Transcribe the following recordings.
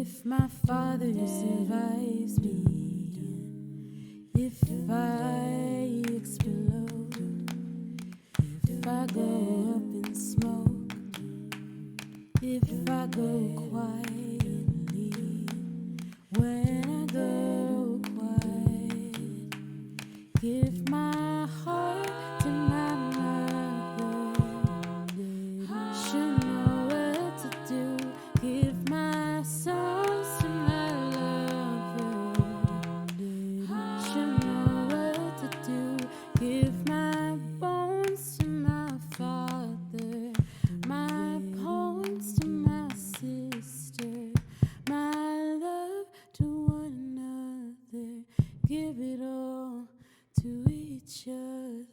If my father survives me, if I explode, if I go up in smoke, if I go quietly, when I go quiet, give my heart to my mother, she'll know what to do, give my songs to my lover, she'll know what to do, give my bones to my father, my poems to my sister, my love to one another, give it all to each other.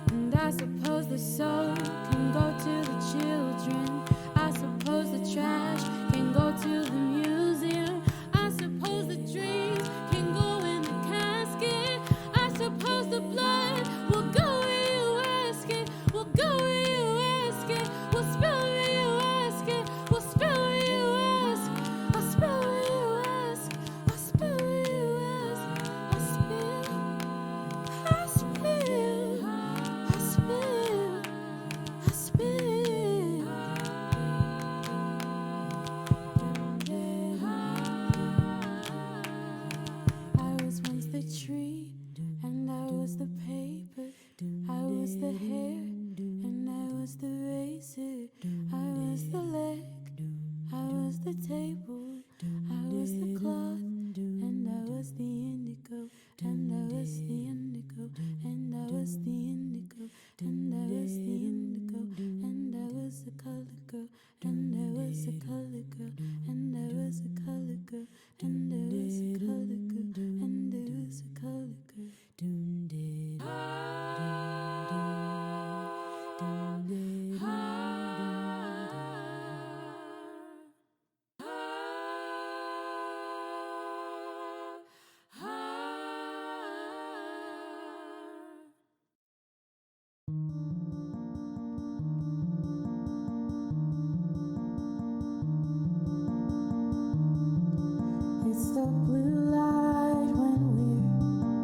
And I suppose the soul can go to the children. I suppose the trash can go to the museum. I suppose the dreams can go in the casket. I suppose the blood will go where you ask it. Will go where you ask it. Will spill where you ask it. Will spill where you ask. I'll spill where you ask. I'll spill where you ask. I'll spill. I'll spill. I'll spill. I'll spill. I was once the tree, and I was the paper. I was the hair, and I was the razor. I was the leg, I was the table. I was the cloth, and I was the indigo. And I was the indigo, and I was the indigo, and I was the indigo, and I was a color girl, and I was a color girl, and I was a color girl, and I was a color girl, and I was a color girl. It's the blue light when we're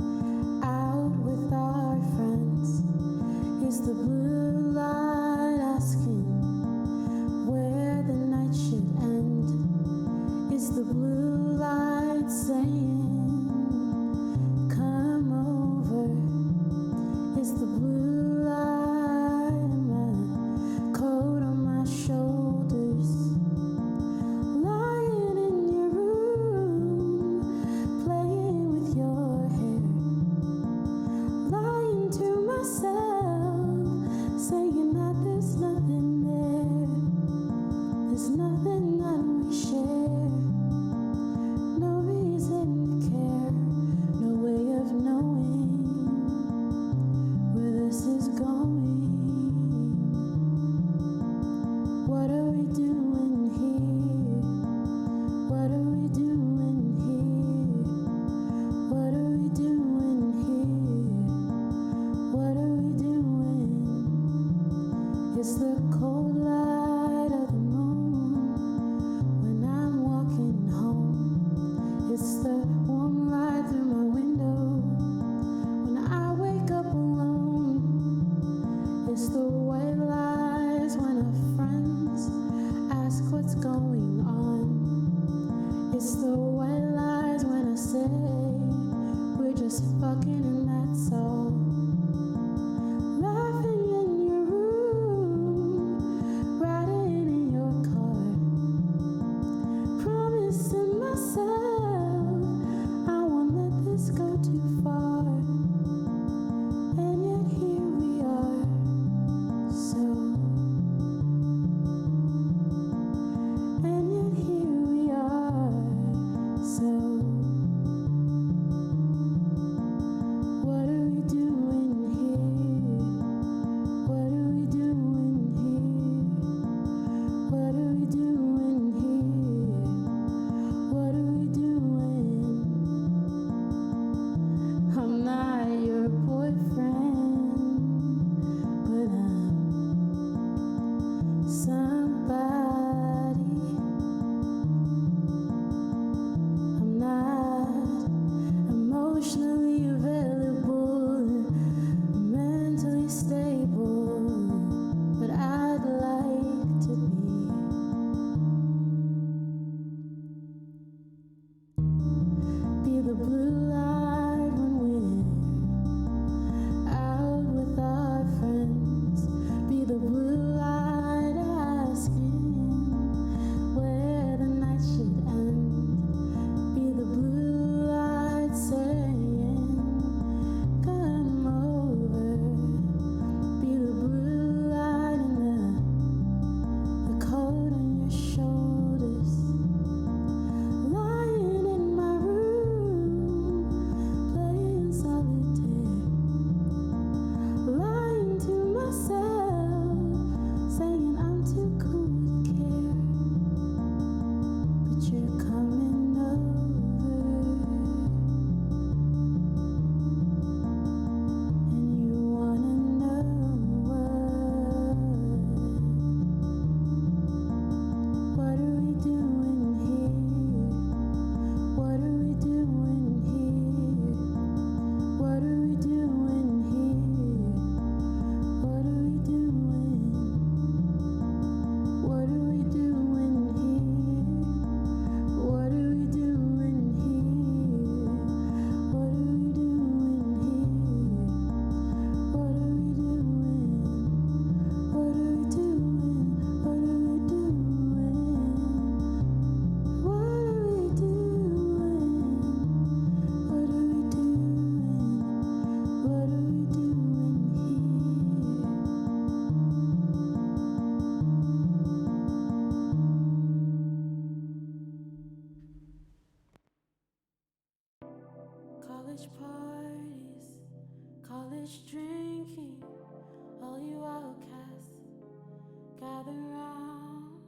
around.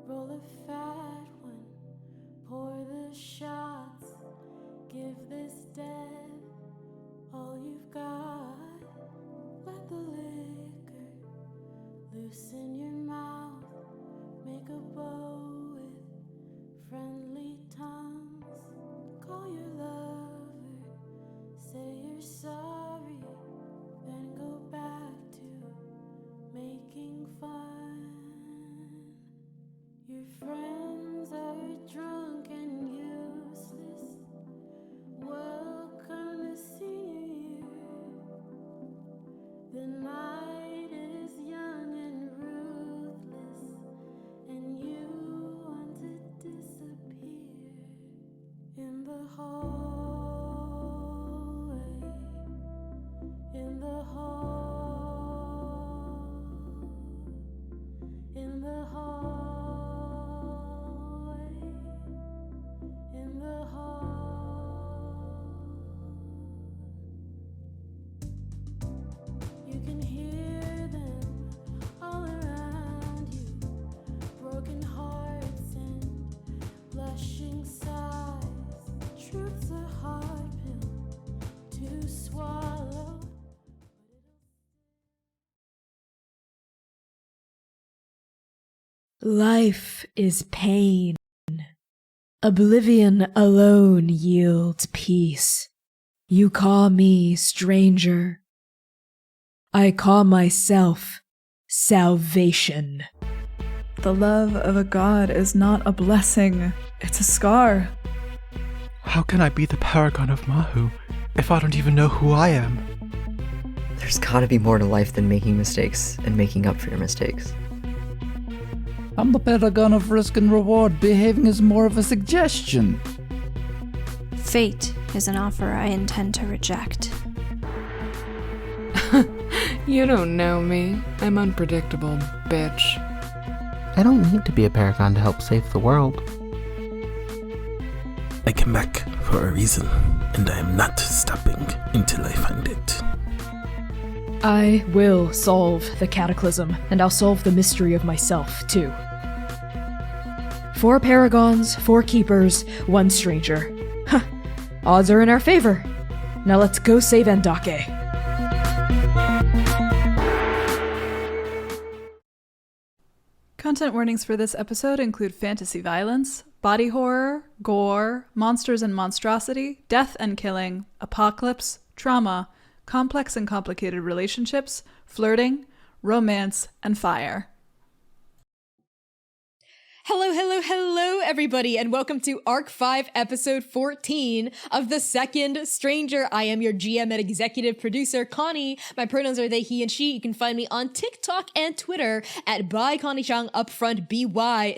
Roll a fat one, pour the shots, give this death all you've got. Let the liquor loosen your mouth, make a bow with friendly tongues. Call your lover, say you're sorry, then go back to making fun. Your friends are drunk and useless. Welcome to senior year. The night is young and ruthless, and you want to disappear in the hallway, in the hall, in the hallway, in the hall. You can hear them all around you, broken hearts and blushing sighs. Truth's a hard pill to swallow. Life is pain. Oblivion alone yields peace. You call me stranger. I call myself salvation. The love of a god is not a blessing, it's a scar. How can I be the paragon of Mahu if I don't even know who I am? There's gotta be more to life than making mistakes and making up for your mistakes. I'm the paragon of risk and reward, behaving as more of a suggestion. Fate is an offer I intend to reject. You don't know me. I'm unpredictable, bitch. I don't need to be a paragon to help save the world. I came back for a reason, and I am not stopping until I find it. I will solve the cataclysm, and I'll solve the mystery of myself, too. 4 paragons, 4 keepers, 1 stranger. Huh. Odds are in our favor. Now let's go save Andake. Content warnings for this episode include fantasy violence, body horror, gore, monsters and monstrosity, death and killing, apocalypse, trauma, complex and complicated relationships, flirting, romance, and fire. Hello, everybody, and welcome to Arc 5, Episode 14 of The Second Stranger. I am your GM and executive producer, Connie. My pronouns are they, he, and she. You can find me on TikTok and Twitter at byConnieChang, upfront BYCONNIECHANG.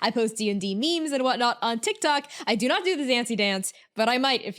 I post D&D memes and whatnot on TikTok. I do not do the dancey dance, but I might. If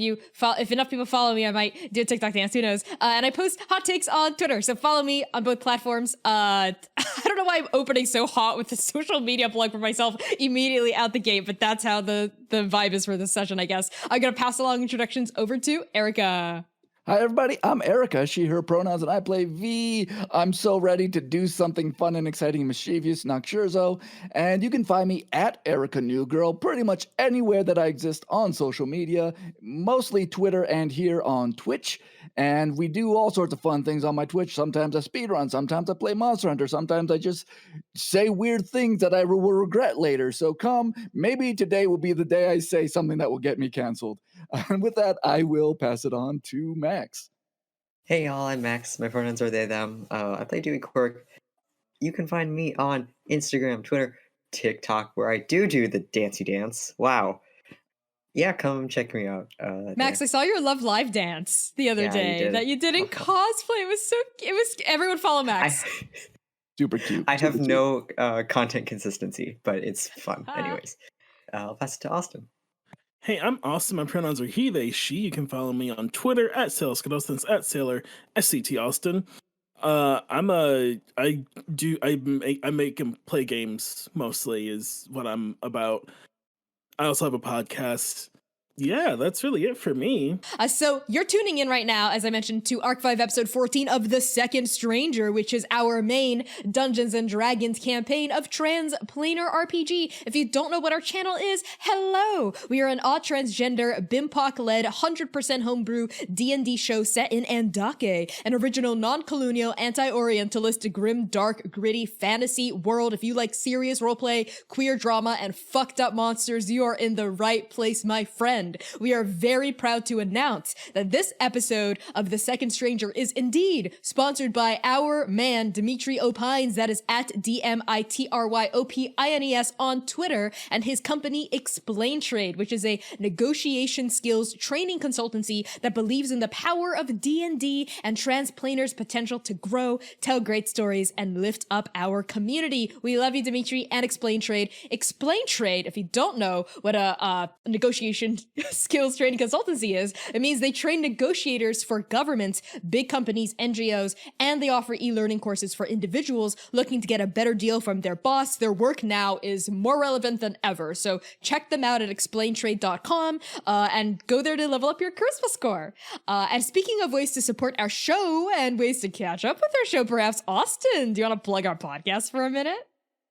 enough people follow me, I might do a TikTok dance, who knows. And I post hot takes on Twitter, so follow me on both platforms. I don't know why I'm opening so hot with the social media plug for myself immediately out the gate, but that's how the vibe is for this session, I guess. I'm gonna pass along introductions over to Erica. Hi everybody, I'm Erica, she, her pronouns, and I play V. I'm so ready to do something fun and exciting and mischievous, Noxurzo, and you can find me at Erica Newgirl pretty much anywhere that I exist on social media, mostly Twitter and here on Twitch. And we do all sorts of fun things on my Twitch. Sometimes I speedrun, sometimes I play Monster Hunter, sometimes I just say weird things that I will regret later. So come, maybe today will be the day I say something that will get me canceled. And with that, I will pass it on to Max. Hey y'all, I'm Max. My pronouns are they, them. I play Dewey Quirk. You can find me on Instagram, Twitter, TikTok, where I do the dancey dance. Wow. Yeah, come check me out. Max, there. I saw your Love Live dance the other day that you did in cosplay. It was everyone follow Max. Super cute. I have no content consistency, but it's fun. Anyways, I'll pass it to Austin. Hey, I'm Austin. My pronouns are he, they, she. You can follow me on Twitter at SailorScott, at Sailor SCT Austin. I make and play games mostly is what I'm about. I also have a podcast. Yeah, that's really it for me. So you're tuning in right now, as I mentioned, to Arc 5 Episode 14 of The Second Stranger, which is our main Dungeons & Dragons campaign of Transplanar RPG. If you don't know what our channel is, hello! We are an odd transgender, BIMPOC-led, 100% homebrew D&D show set in Andake, an original non-colonial, anti-orientalist, grim, dark, gritty fantasy world. If you like serious roleplay, queer drama, and fucked up monsters, you are in the right place, my friend. We are very proud to announce that this episode of The Second Stranger is indeed sponsored by our man, Dimitri Opines, that is at DMITRYOPINES on Twitter, and his company Explain Trade, which is a negotiation skills training consultancy that believes in the power of D&D and Transplanar's potential to grow, tell great stories, and lift up our community. We love you, Dimitri, and Explain Trade. Explain Trade, if you don't know what a negotiation skills training consultancy is, it means they train negotiators for governments, big companies, NGOs, and they offer e-learning courses for individuals looking to get a better deal from their boss. Their work now is more relevant than ever, so check them out at explaintrade.com and go there to level up your charisma score. And speaking of ways to support our show and ways to catch up with our show, perhaps, Austin, do you want to plug our podcast for a minute?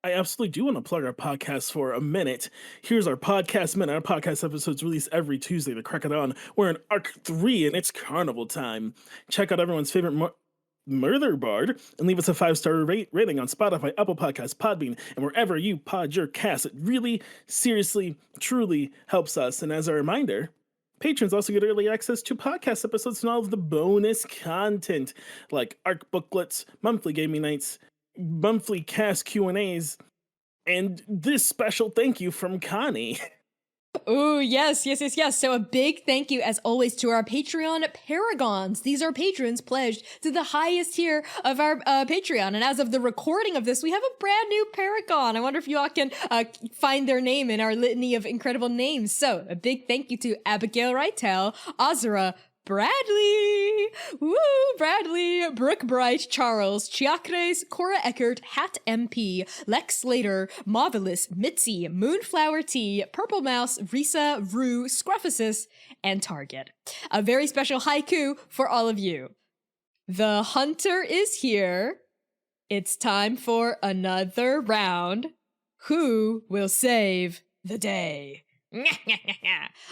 I absolutely do want to plug our podcast for a minute. Here's our podcast minute. Our podcast episodes release every Tuesday to crack it on. We're in Arc 3 and it's carnival time. Check out everyone's favorite Murder Bard and leave us a 5-star rating on Spotify, Apple Podcasts, Podbean, and wherever you pod your cast. It really, seriously, truly helps us. And as a reminder, patrons also get early access to podcast episodes and all of the bonus content like Arc booklets, monthly gaming nights, monthly cast Q&As, and this special thank you from Connie. Oh, yes. So a big thank you, as always, to our Patreon Paragons. These are patrons pledged to the highest tier of our Patreon. And as of the recording of this, we have a brand new Paragon. I wonder if you all can find their name in our litany of incredible names. So a big thank you to Abigail Reitel, Azra, Bradley, Brooke Bright, Charles, Chiacres, Cora Eckert, Hat MP, Lex Slater, Marvelous, Mitzi, Moonflower Tea, Purple Mouse, Risa, Rue, Scruffasis, and Target. A very special haiku for all of you. The hunter is here. It's time for another round. Who will save the day?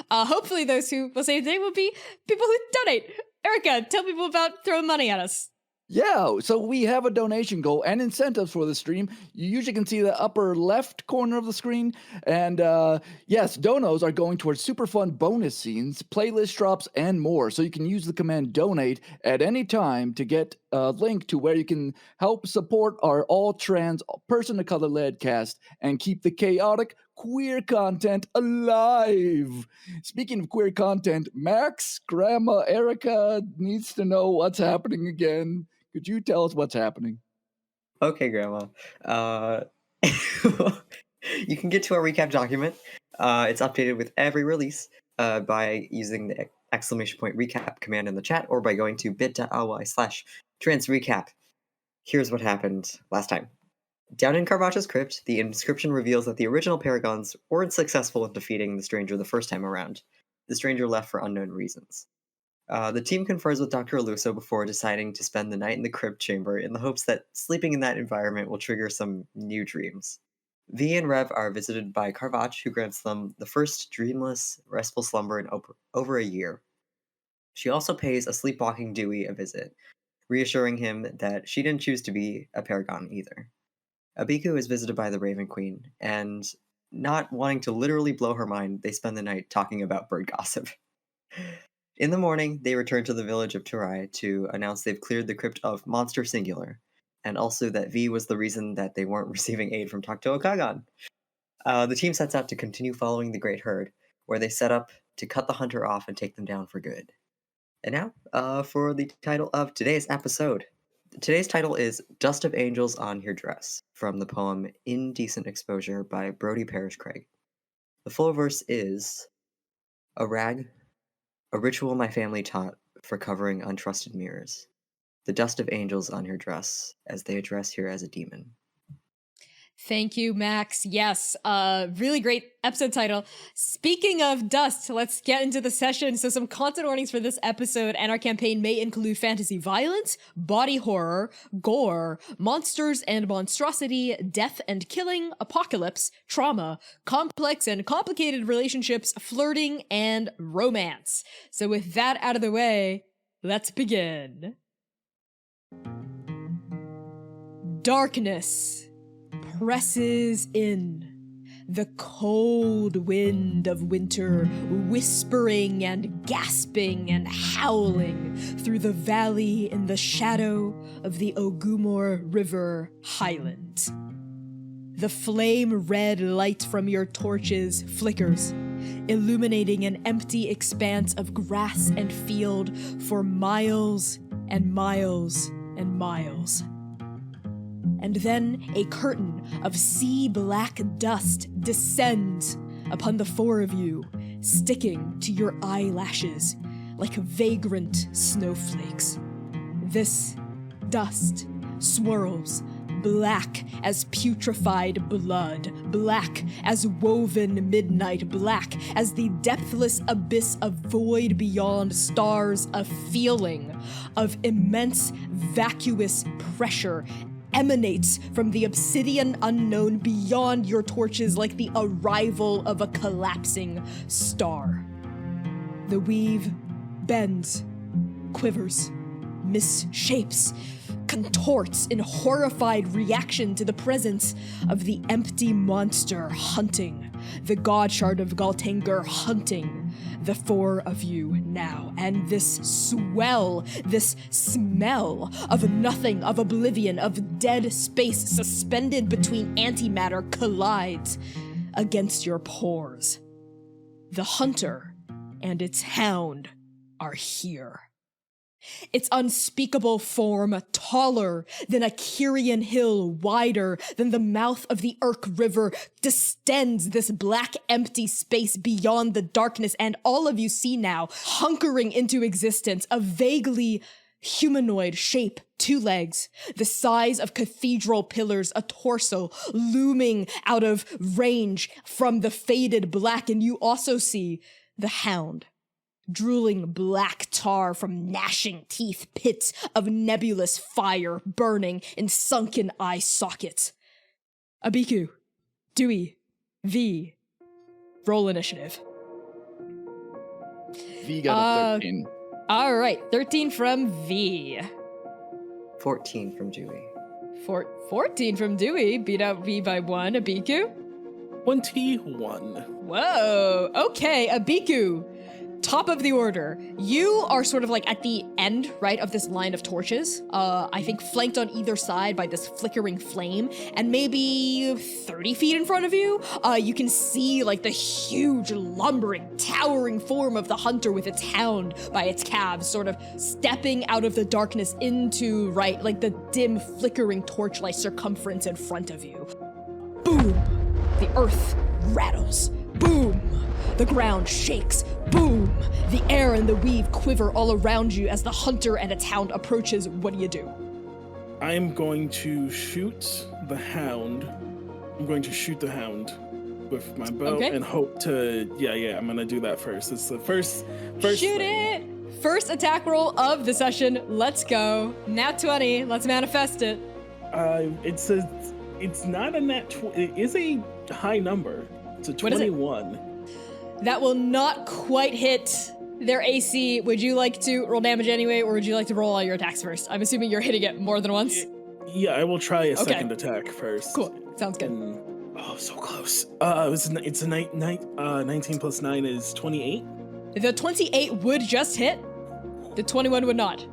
Hopefully those who will save the day will be people who donate. Erica, tell people about throwing money at us. Yeah, so we have a donation goal and incentives for the stream. You usually can see the upper left corner of the screen. And yes, donos are going towards super fun bonus scenes, playlist drops, and more. So you can use the command donate at any time to get a link to where you can help support our all trans, person of color led cast and keep the chaotic queer content alive. Speaking of queer content, Max, Grandma Erica needs to know what's happening again. Could you tell us what's happening? Okay, Grandma. You can get to our recap document. It's updated with every release by using the !recap command in the chat or by going to bit.ly/transrecap. Here's what happened last time. Down in Carvacha's crypt, the inscription reveals that the original Paragons weren't successful in defeating the stranger the first time around. The stranger left for unknown reasons. The team confers with Dr. Aluso before deciding to spend the night in the crypt chamber in the hopes that sleeping in that environment will trigger some new dreams. V and Rev are visited by Carvach, who grants them the first dreamless, restful slumber in over a year. She also pays a sleepwalking Dewey a visit, reassuring him that she didn't choose to be a Paragon either. Abiku is visited by the Raven Queen, and not wanting to literally blow her mind, they spend the night talking about bird gossip. In the morning, they return to the village of Turai to announce they've cleared the crypt of Monster Singular, and also that V was the reason that they weren't receiving aid from Takto Kagan. The team sets out to continue following the Great Herd, where they set up to cut the hunter off and take them down for good. And now, for the title of today's episode. Today's title is Dust of Angels on Your Dress, from the poem Indecent Exposure by Brodie Parrish Craig. The full verse is, a rag, a ritual my family taught for covering untrusted mirrors. The dust of angels on your dress, as they address here as a demon. Thank you, Max. Yes, really great episode title. Speaking of dust, let's get into the session. So some content warnings for this episode and our campaign may include fantasy violence, body horror, gore, monsters and monstrosity, death and killing, apocalypse, trauma, complex and complicated relationships, flirting, and romance. So with that out of the way, let's begin. Darkness presses in, the cold wind of winter whispering and gasping and howling through the valley in the shadow of the Ogumor River Highland. The flame-red light from your torches flickers, illuminating an empty expanse of grass and field for miles and miles and miles. And then a curtain of sea-black dust descends upon the four of you, sticking to your eyelashes like vagrant snowflakes. This dust swirls, black as putrefied blood, black as woven midnight, black as the depthless abyss of void beyond stars, a feeling of immense vacuous pressure emanates from the obsidian unknown beyond your torches like the arrival of a collapsing star. The weave bends, quivers, misshapes, contorts in horrified reaction to the presence of the empty monster hunting, the god shard of Galtanger hunting the four of you now. And this swell, this smell of nothing, of oblivion, of dead space suspended between antimatter collides against your pores. The hunter and its hound are here. Its unspeakable form, taller than a Kyrian hill, wider than the mouth of the Urk River, distends this black empty space beyond the darkness, and all of you see now, hunkering into existence, a vaguely humanoid shape, 2 legs, the size of cathedral pillars, a torso looming out of range from the faded black, and you also see the hound, drooling black tar from gnashing teeth, pits of nebulous fire burning in sunken eye sockets. Abiku, Dewey, V, roll initiative. V got a 13. All right, 13 from V. 14 from Dewey. 14 from Dewey, beat out V by 1. Abiku? 21. Whoa, okay, Abiku. Top of the order. You are sort of like at the end, right, of this line of torches. I think flanked on either side by this flickering flame, and maybe 30 feet in front of you, you can see like the huge, lumbering, towering form of the hunter with its hound by its calves, sort of stepping out of the darkness into, right, like the dim, flickering torchlight circumference in front of you. Boom! The earth rattles. Boom! The ground shakes. Boom! The air and the weave quiver all around you as the hunter and its hound approaches. What do you do? I'm going to shoot the hound. I'm going to shoot the hound with my bow and hope to... Yeah, I'm going to do that first. It's the first Shoot thing. it! First attack roll of the session. Let's go. Nat 20. Let's manifest it. It's not a nat 20. It is a high number. It's a 21. That will not quite hit their AC. Would you like to roll damage anyway, or would you like to roll all your attacks first? I'm assuming you're hitting it more than once. Yeah, I will try a second attack first. Cool. Sounds good. Oh, so close. It's a 19 plus 9 is 28. The 28 would just hit. The 21 would not.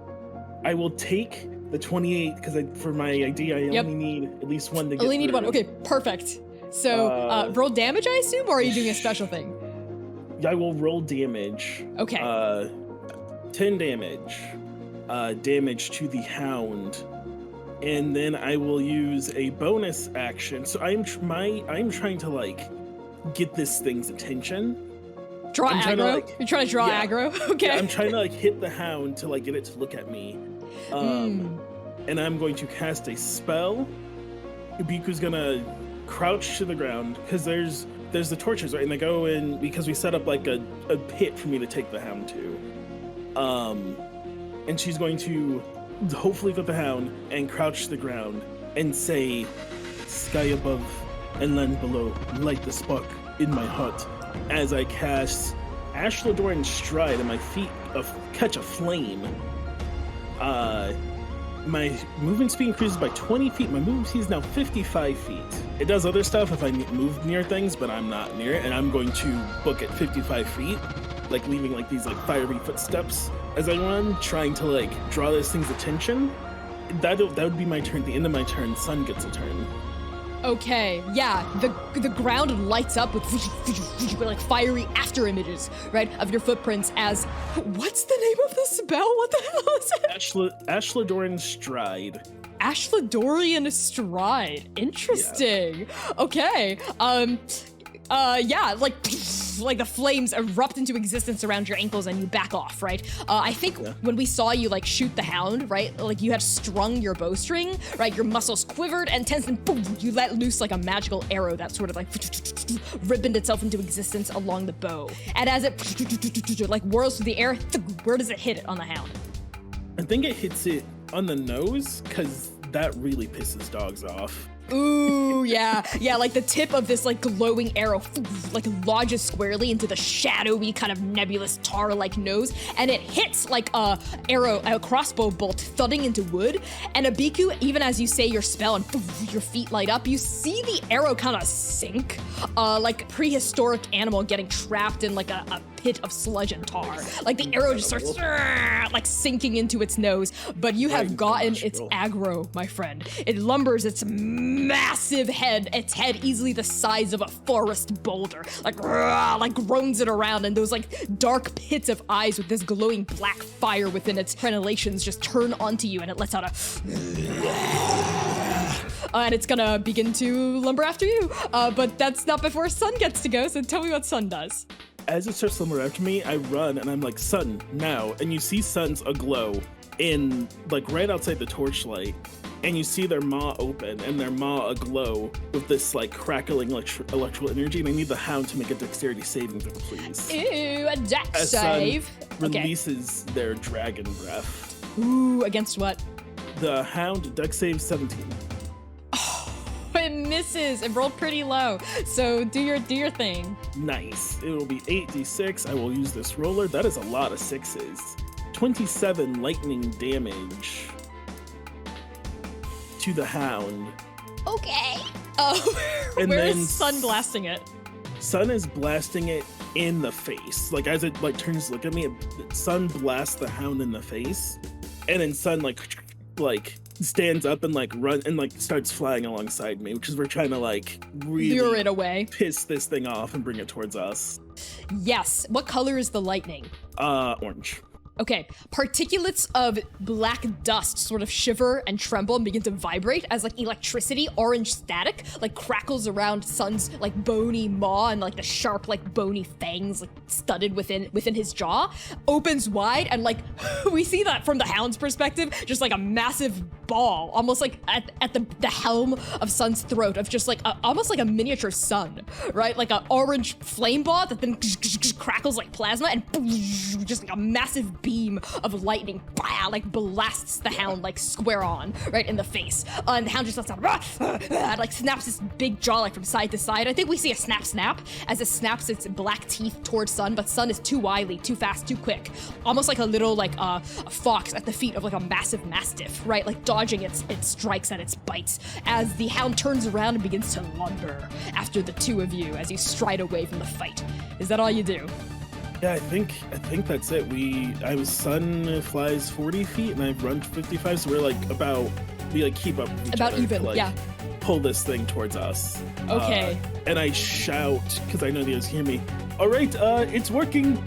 I will take the 28 because for my ID I only need at least one to get Only need through. one. Okay, perfect. So roll damage, I assume, or are you doing a special thing? I will roll damage. Okay. 10 damage. Damage to the hound. And then I will use a bonus action. So I'm trying to like get this thing's attention. Draw aggro? You're trying to draw aggro? Okay. Yeah, I'm trying to like hit the hound to like get it to look at me. And I'm going to cast a spell. Ibiku's gonna crouch to the ground because there's the torches, right? And they go in because we set up like a pit for me to take the Hound to. And she's going to hopefully get the Hound and crouch to the ground and say, "Sky above and land below, light the spark in my heart," as I cast Ashladorian Stride and my feet catch a flame. My movement speed increases by 20 feet. My movement speed is now 55 feet. It does other stuff if I move near things, but I'm not near it, and I'm going to book at 55 feet, like leaving like these like fiery footsteps as I run, trying to like draw this thing's attention. That would be my turn. At the end of my turn, Sun gets a turn. Okay, yeah, the ground lights up with like fiery after images, right, of your footprints as, what's the name of the spell? What the hell is it? Ashladorian Stride. Ashladorian Stride. Interesting. Yeah. Okay. Yeah, like the flames erupt into existence around your ankles and you back off, right? I think when we saw you like shoot the Hound, right? Like you had strung your bowstring, right? Your muscles quivered and tensed and boom, you let loose like a magical arrow that sort of like ribboned itself into existence along the bow. And as it like whirls through the air, where does it hit it on the Hound? I think it hits it on the nose because that really pisses dogs off. Ooh, yeah, like the tip of this like glowing arrow like lodges squarely into the shadowy kind of nebulous tar-like nose, and it hits like a crossbow bolt thudding into wood. And Abiku, even as you say your spell and your feet light up, you see the arrow kind of sink, like a prehistoric animal getting trapped in like a pit of sludge and tar. Like the arrow just starts like sinking into its nose, but you have gotten its aggro, my friend. It lumbers its massive head, its head easily the size of a forest boulder, like groans it around, and those like dark pits of eyes with this glowing black fire within its crenellations just turn onto you, and it lets out and it's gonna begin to lumber after you. But that's not before Sun gets to go, so tell me what Sun does. As it starts to lumber after me, I run and I'm like, "Sun, now!" And you see Sun's aglow in like right outside the torchlight. And you see their maw open and their maw aglow with this like crackling electrical energy. And I need the Hound to make a dexterity saving throw, please. Ooh, a dex as save. Sun releases their dragon breath. Ooh, against what? The Hound dex save 17. Oh, it misses. It rolled pretty low. So do your thing. Nice. It will be 8d6. I will use this roller. That is a lot of sixes. 27 lightning damage to the Hound. Okay. Oh, where is Sun blasting it? Sun is blasting it in the face. Like as it like turns to look at me, Sun blasts the Hound in the face, and then Sun like stands up and like run and like starts flying alongside me, which is we're trying to like really lure it away, piss this thing off, and bring it towards us. Yes. What color is the lightning? Orange. Okay, particulates of black dust sort of shiver and tremble and begin to vibrate as like electricity, orange static, like crackles around Sun's like bony maw, and like the sharp like bony fangs like studded within his jaw opens wide, and like we see that from the Hound's perspective, just like a massive ball, almost like at the helm of Sun's throat, of just like almost like a miniature sun, right? Like an orange flame ball that then crackles like plasma, and just like a massive beam of lightning like blasts the Hound like square on, right in the face. And the Hound just lets out like snaps its big jaw like from side to side. I think we see a snap as it snaps its black teeth towards Sun, but Sun is too wily, too fast, too quick, almost like a little like a fox at the feet of like a massive mastiff, right? Like dodging its strikes and its bites as the Hound turns around and begins to lumber after the two of you as you stride away from the fight. Is that all you do? Yeah, I think that's it. Sun flies 40 feet and I've run 55, so we keep up with each about other even, to, yeah. Pull this thing towards us. Okay. And I shout, because I know the others hear me, "All right, it's working."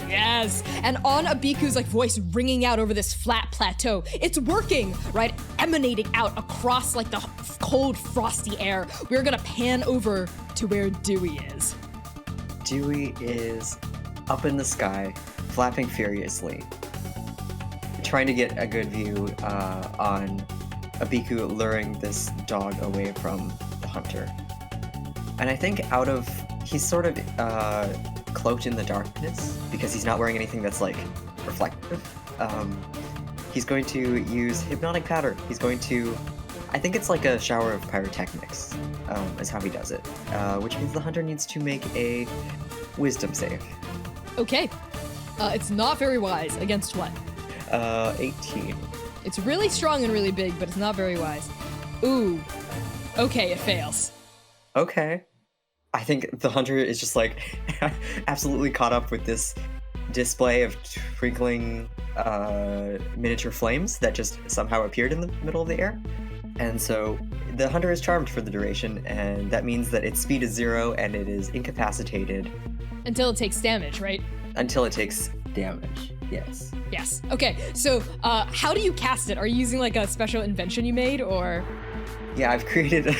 Yes, and on Abiku's like voice ringing out over this flat plateau, it's working, right? Emanating out across like the cold, frosty air. We're gonna pan over to where Dewey is. Dewey is up in the sky, flapping furiously, trying to get a good view on Abiku luring this dog away from the hunter. And I think he's sort of cloaked in the darkness because he's not wearing anything that's like reflective. He's going to use hypnotic powder. He's going to, I think it's like a shower of pyrotechnics, is how he does it. Which means the hunter needs to make a wisdom save. Okay. It's not very wise. Against what? 18. It's really strong and really big, but it's not very wise. Ooh. Okay, it fails. Okay. I think the hunter is just like absolutely caught up with this display of twinkling miniature flames that just somehow appeared in the middle of the air. And so the hunter is charmed for the duration, and that means that its speed is 0 and it is incapacitated. Until it takes damage, right? Until it takes damage, yes. Yes. Okay, so how do you cast it? Are you using like a special invention you made, or? Yeah, I've created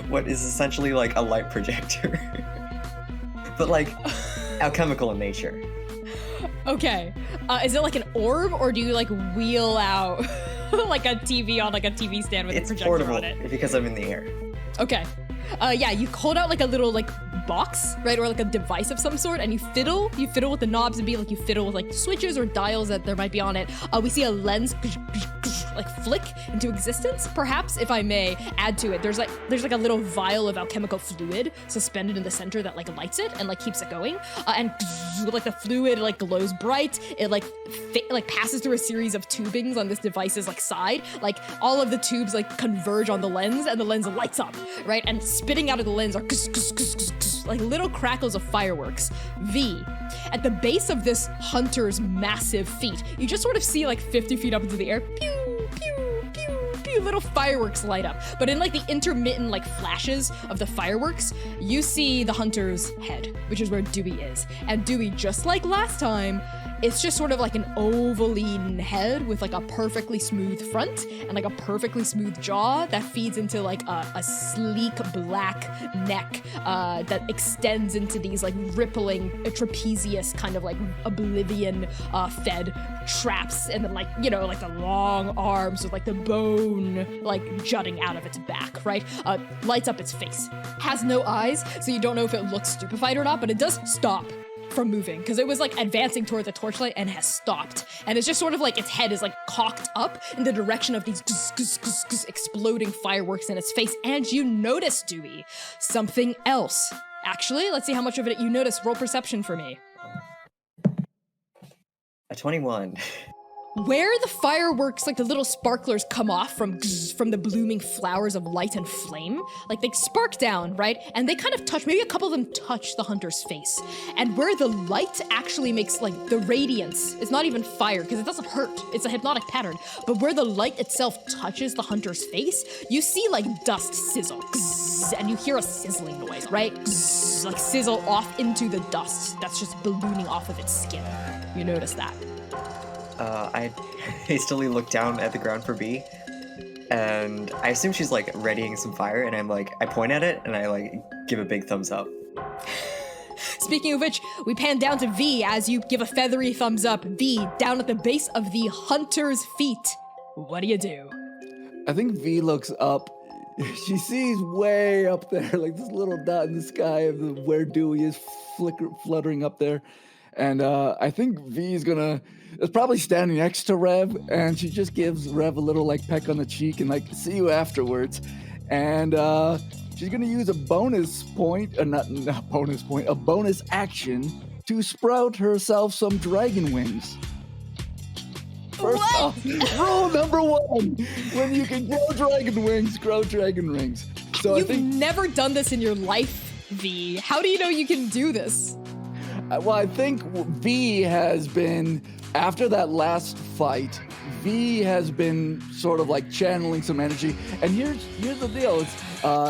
what is essentially like a light projector. But like alchemical in nature. Okay. Is it like an orb, or do you like wheel out like a TV on like a TV stand with a projector portable on it? Because I'm in the air. Okay. Yeah, you hold out like a little like box, right, or like a device of some sort, and you fiddle with the knobs and be like you fiddle with like switches or dials that there might be on it. We see a lens like flick into existence. Perhaps, if I may add to it, there's like a little vial of alchemical fluid suspended in the center that like lights it and like keeps it going. And like the fluid like glows bright. It like passes through a series of tubings on this device's like side. Like all of the tubes like converge on the lens, and the lens lights up, right? And spitting out of the lens are like little crackles of fireworks. V. At the base of this hunter's massive feet, you just sort of see like 50 feet up into the air, pew, pew, pew, pew, little fireworks light up. But in like the intermittent like flashes of the fireworks, you see the hunter's head, which is where Dewey is. And Dewey, just like last time, it's just sort of like an ovaline head with like a perfectly smooth front and like a perfectly smooth jaw that feeds into like a sleek black neck that extends into these like rippling trapezius kind of like oblivion fed traps, and then like, you know, like the long arms with like the bone like jutting out of its back, right? Lights up its face. Has no eyes, so you don't know if it looks stupefied or not, but it does stop from moving because it was like advancing toward the torchlight and has stopped, and it's just sort of like its head is like cocked up in the direction of these exploding fireworks in its face. And you notice, Dewey, something else. Actually, let's see how much of it you notice. Roll perception for me. A 21. Where the fireworks, like the little sparklers come off from the blooming flowers of light and flame, like they spark down, right? And they kind of touch, maybe a couple of them touch the hunter's face. And where the light actually makes like the radiance, it's not even fire because it doesn't hurt. It's a hypnotic pattern. But where the light itself touches the hunter's face, you see like dust sizzle. And you hear a sizzling noise, right? Like sizzle off into the dust that's just ballooning off of its skin. You notice that. I hastily look down at the ground for B, and I assume she's like readying some fire, and I'm like, I point at it and I like give a big thumbs up. Speaking of which, we pan down to V as you give a feathery thumbs up. V, down at the base of the hunter's feet. What do you do? I think V looks up. She sees way up there, like this little dot in the sky of where Dewey is fluttering up there. And I think V is probably standing next to Rev, and she just gives Rev a little like peck on the cheek and like, see you afterwards. And she's gonna use a bonus point, a bonus action to sprout herself some dragon wings. First off, rule number 1, when you can grow dragon wings. So You've never done this in your life, V. How do you know you can do this? Well, I think V has been, after that last fight, V has been sort of like channeling some energy. And here's the deal.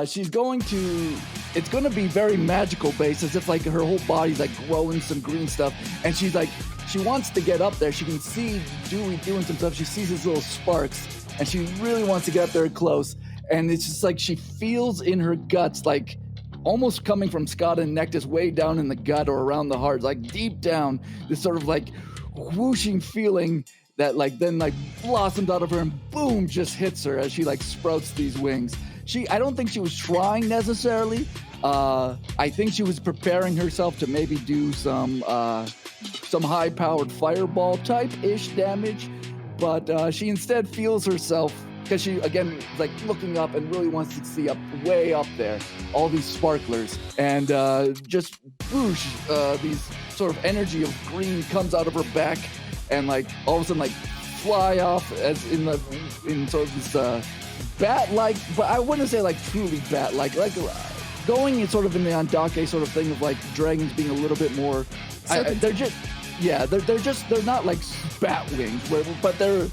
It's going to be very magical based, as if like her whole body's like growing some green stuff. And she's like, she wants to get up there. She can see Dewey doing some stuff. She sees his little sparks, and she really wants to get up there close. And it's just like she feels in her guts, like almost coming from Scott and Nectus way down in the gut or around the heart, like deep down, this sort of like whooshing feeling that then blossoms out of her and boom, just hits her as she sprouts these wings. I don't think she was trying necessarily. I think she was preparing herself to maybe do some high-powered fireball type-ish damage, but she instead feels herself, because she, again, looking up and really wants to see way up there, all these sparklers, and just whoosh, these sort of energy of green comes out of her back, and all of a sudden fly off as in sort of this bat-like, but I wouldn't say truly bat-like, going in sort of in the Andake sort of thing of dragons being a little bit more, they're not bat wings, but they're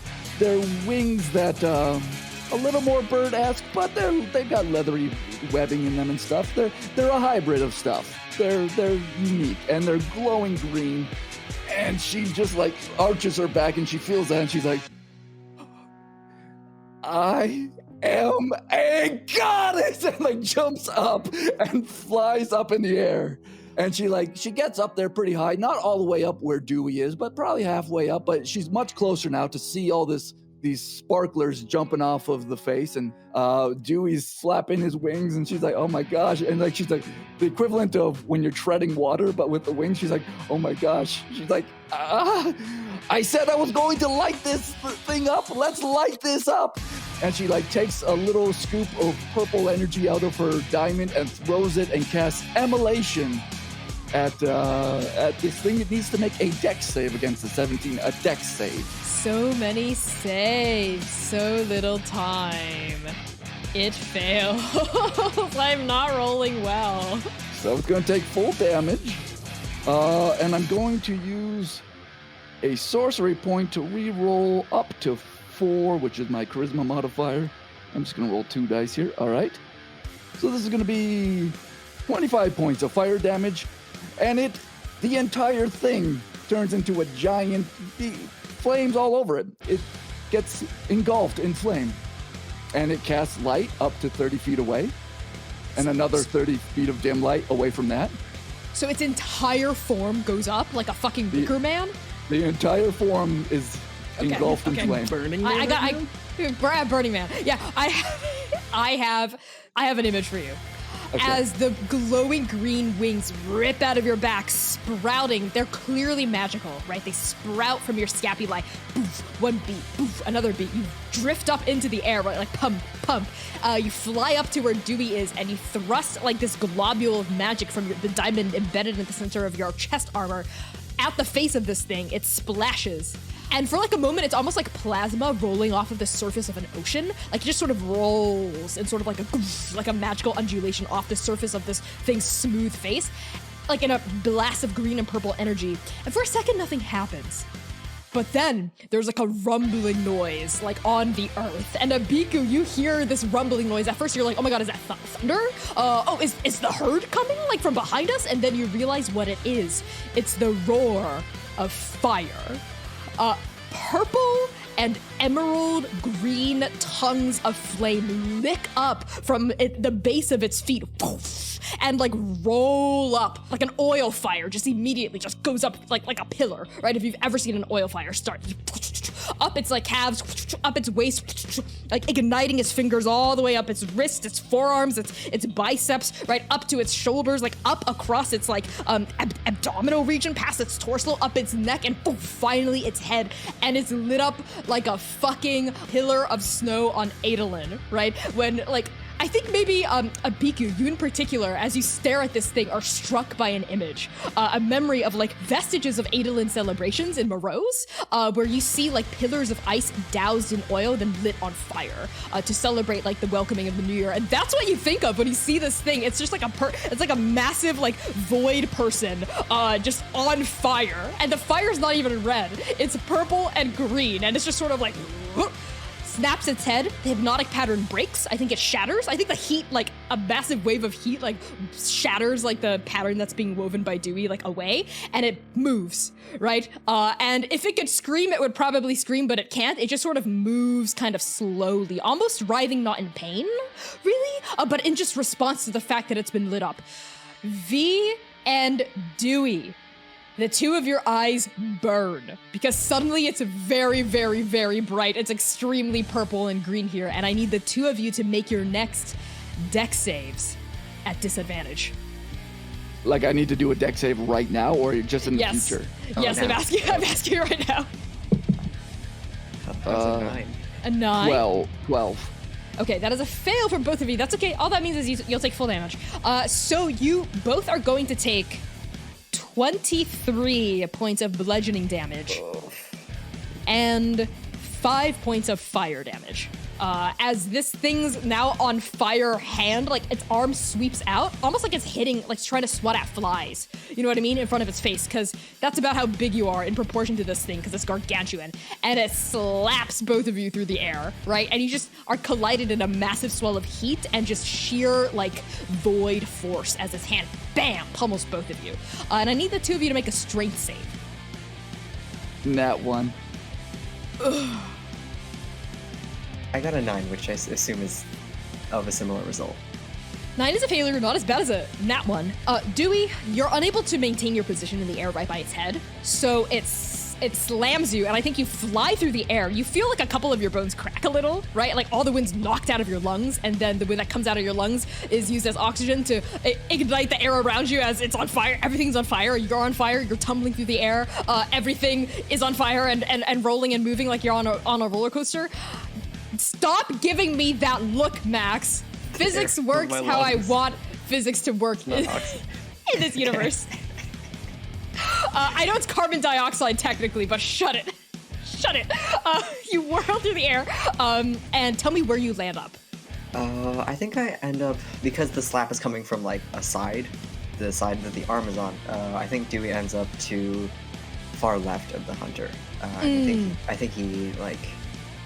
wings that a little more bird-esque, but they've got leathery webbing in them and stuff. They're a hybrid of stuff. They're unique and they're glowing green. And she just arches her back and she feels that and she's like, I am a goddess, and jumps up and flies up in the air. And she gets up there pretty high, not all the way up where Dewey is, but probably halfway up, but she's much closer now to see all these sparklers jumping off of the face, and Dewey's flapping his wings, and she's like, oh my gosh, and she's like, the equivalent of when you're treading water, but with the wings, she's like, oh my gosh, she's like, I said I was going to light this thing up, let's light this up. And she takes a little scoop of purple energy out of her diamond and throws it and casts Immolation at this thing. It needs to make a dex save against the 17, a dex save. So many saves, so little time. It fails. I'm not rolling well. So it's going to take full damage. And I'm going to use a sorcery point to re-roll up to 4, which is my charisma modifier. I'm just going to roll 2 dice here. All right. So this is going to be 25 points of fire damage. And the entire thing turns into a giant flames all over it. It gets engulfed in flame. And it casts light up to 30 feet away. And another 30 feet of dim light away from that. So its entire form goes up like a fucking Wicker Man? The entire form is engulfed in flame. Burning Man? Burning Man. Yeah, I have an image for you. Okay. As the glowing green wings rip out of your back, sprouting, they're clearly magical, right? They sprout from your scapulae. Boof, one beat, boof, another beat. You drift up into the air, right? Pump, pump. You fly up to where Dewey is, and you thrust this globule of magic from the diamond embedded in the center of your chest armor at the face of this thing. It splashes. And for a moment, it's almost like plasma rolling off of the surface of an ocean. It just sort of rolls in sort of like a magical undulation off the surface of this thing's smooth face, in a blast of green and purple energy. And for a second, nothing happens. But then there's a rumbling noise on the earth. And Abiku, you hear this rumbling noise. At first you're like, oh my god, is that thunder? Is the herd coming from behind us? And then you realize what it is. It's the roar of fire. Purple and emerald green tongues of flame lick up from the base of its feet, and roll up like an oil fire. Just immediately just goes up like a pillar, right? If you've ever seen an oil fire start, up its calves, up its waist, igniting its fingers all the way up its wrists, its forearms, its biceps, right up to its shoulders, up across its abdominal region, past its torso, up its neck, and finally its head, and it's lit up like a fucking pillar of snow on Adolin, right? When I think maybe Abiku, you in particular, as you stare at this thing, are struck by an image, a memory of vestiges of Adolin celebrations in Morose, where you see pillars of ice doused in oil, then lit on fire to celebrate the welcoming of the new year. And that's what you think of when you see this thing. It's just it's a massive void person just on fire, and the fire's not even red. It's purple and green, and it's just sort of snaps its head. The hypnotic pattern breaks. I think it shatters. I think the heat, a massive wave of heat, shatters the pattern that's being woven by Dewey away, and it moves, right? And if it could scream, it would probably scream, but it can't. It just sort of moves kind of slowly, almost writhing, not in pain, really, but in just response to the fact that it's been lit up. V and Dewey, the two of your eyes burn because suddenly it's very, very, very bright. It's extremely purple and green here, and I need the two of you to make your next dex saves at disadvantage. Like I need to do a dex save right now, or just in the future? Yes, now. I'm asking right now. That's a 9. A 9. 12. Okay, that is a fail for both of you. That's okay. All that means is you'll take full damage. So you both are going to take 23 points of bludgeoning damage and 5 points of fire damage. As this thing's now on fire hand, like its arm sweeps out, almost like it's hitting, like it's trying to swat at flies. You know what I mean? In front of its face, because that's about how big you are in proportion to this thing, because it's gargantuan. And it slaps both of you through the air, right? And you just are collided in a massive swell of heat and just sheer, like, void force as its hand, bam, pummels both of you. And I need the two of you to make a strength save. Nat 1. Ugh. I got a 9, which I assume is of a similar result. 9 is a failure, not as bad as a nat 1. Dewey, you're unable to maintain your position in the air right by its head, so it slams you, and I think you fly through the air. You feel like a couple of your bones crack a little, right? Like all the wind's knocked out of your lungs, and then the wind that comes out of your lungs is used as oxygen to ignite the air around you as it's on fire. Everything's on fire. You're on fire. You're tumbling through the air. Everything is on fire and rolling and moving like you're on a roller coaster. Stop giving me that look, Max. Physics works how I want physics to work in this universe. I know it's carbon dioxide technically, but shut it. Shut it. You whirl through the air, and tell me where you land up. I think I end up, because the slap is coming from like a side, the side that the arm is on, I think Dewey ends up to far left of the hunter. I think he like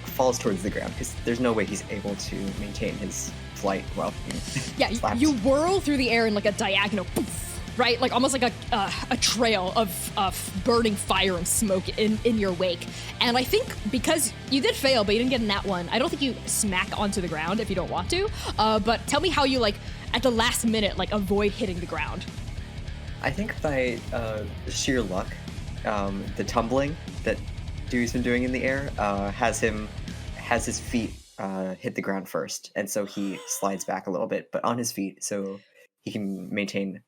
falls towards the ground because there's no way he's able to maintain his flight while yeah, you whirl through the air in like a diagonal, poof, right? Like almost like a trail of burning fire and smoke in your wake. And I think because you did fail, but you didn't get in that one, I don't think you smack onto the ground if you don't want to. But tell me how you like at the last minute like avoid hitting the ground. I think by sheer luck, the tumbling that Dewey's been doing in the air has his feet hit the ground first, and so he slides back a little bit, but on his feet, so he can maintain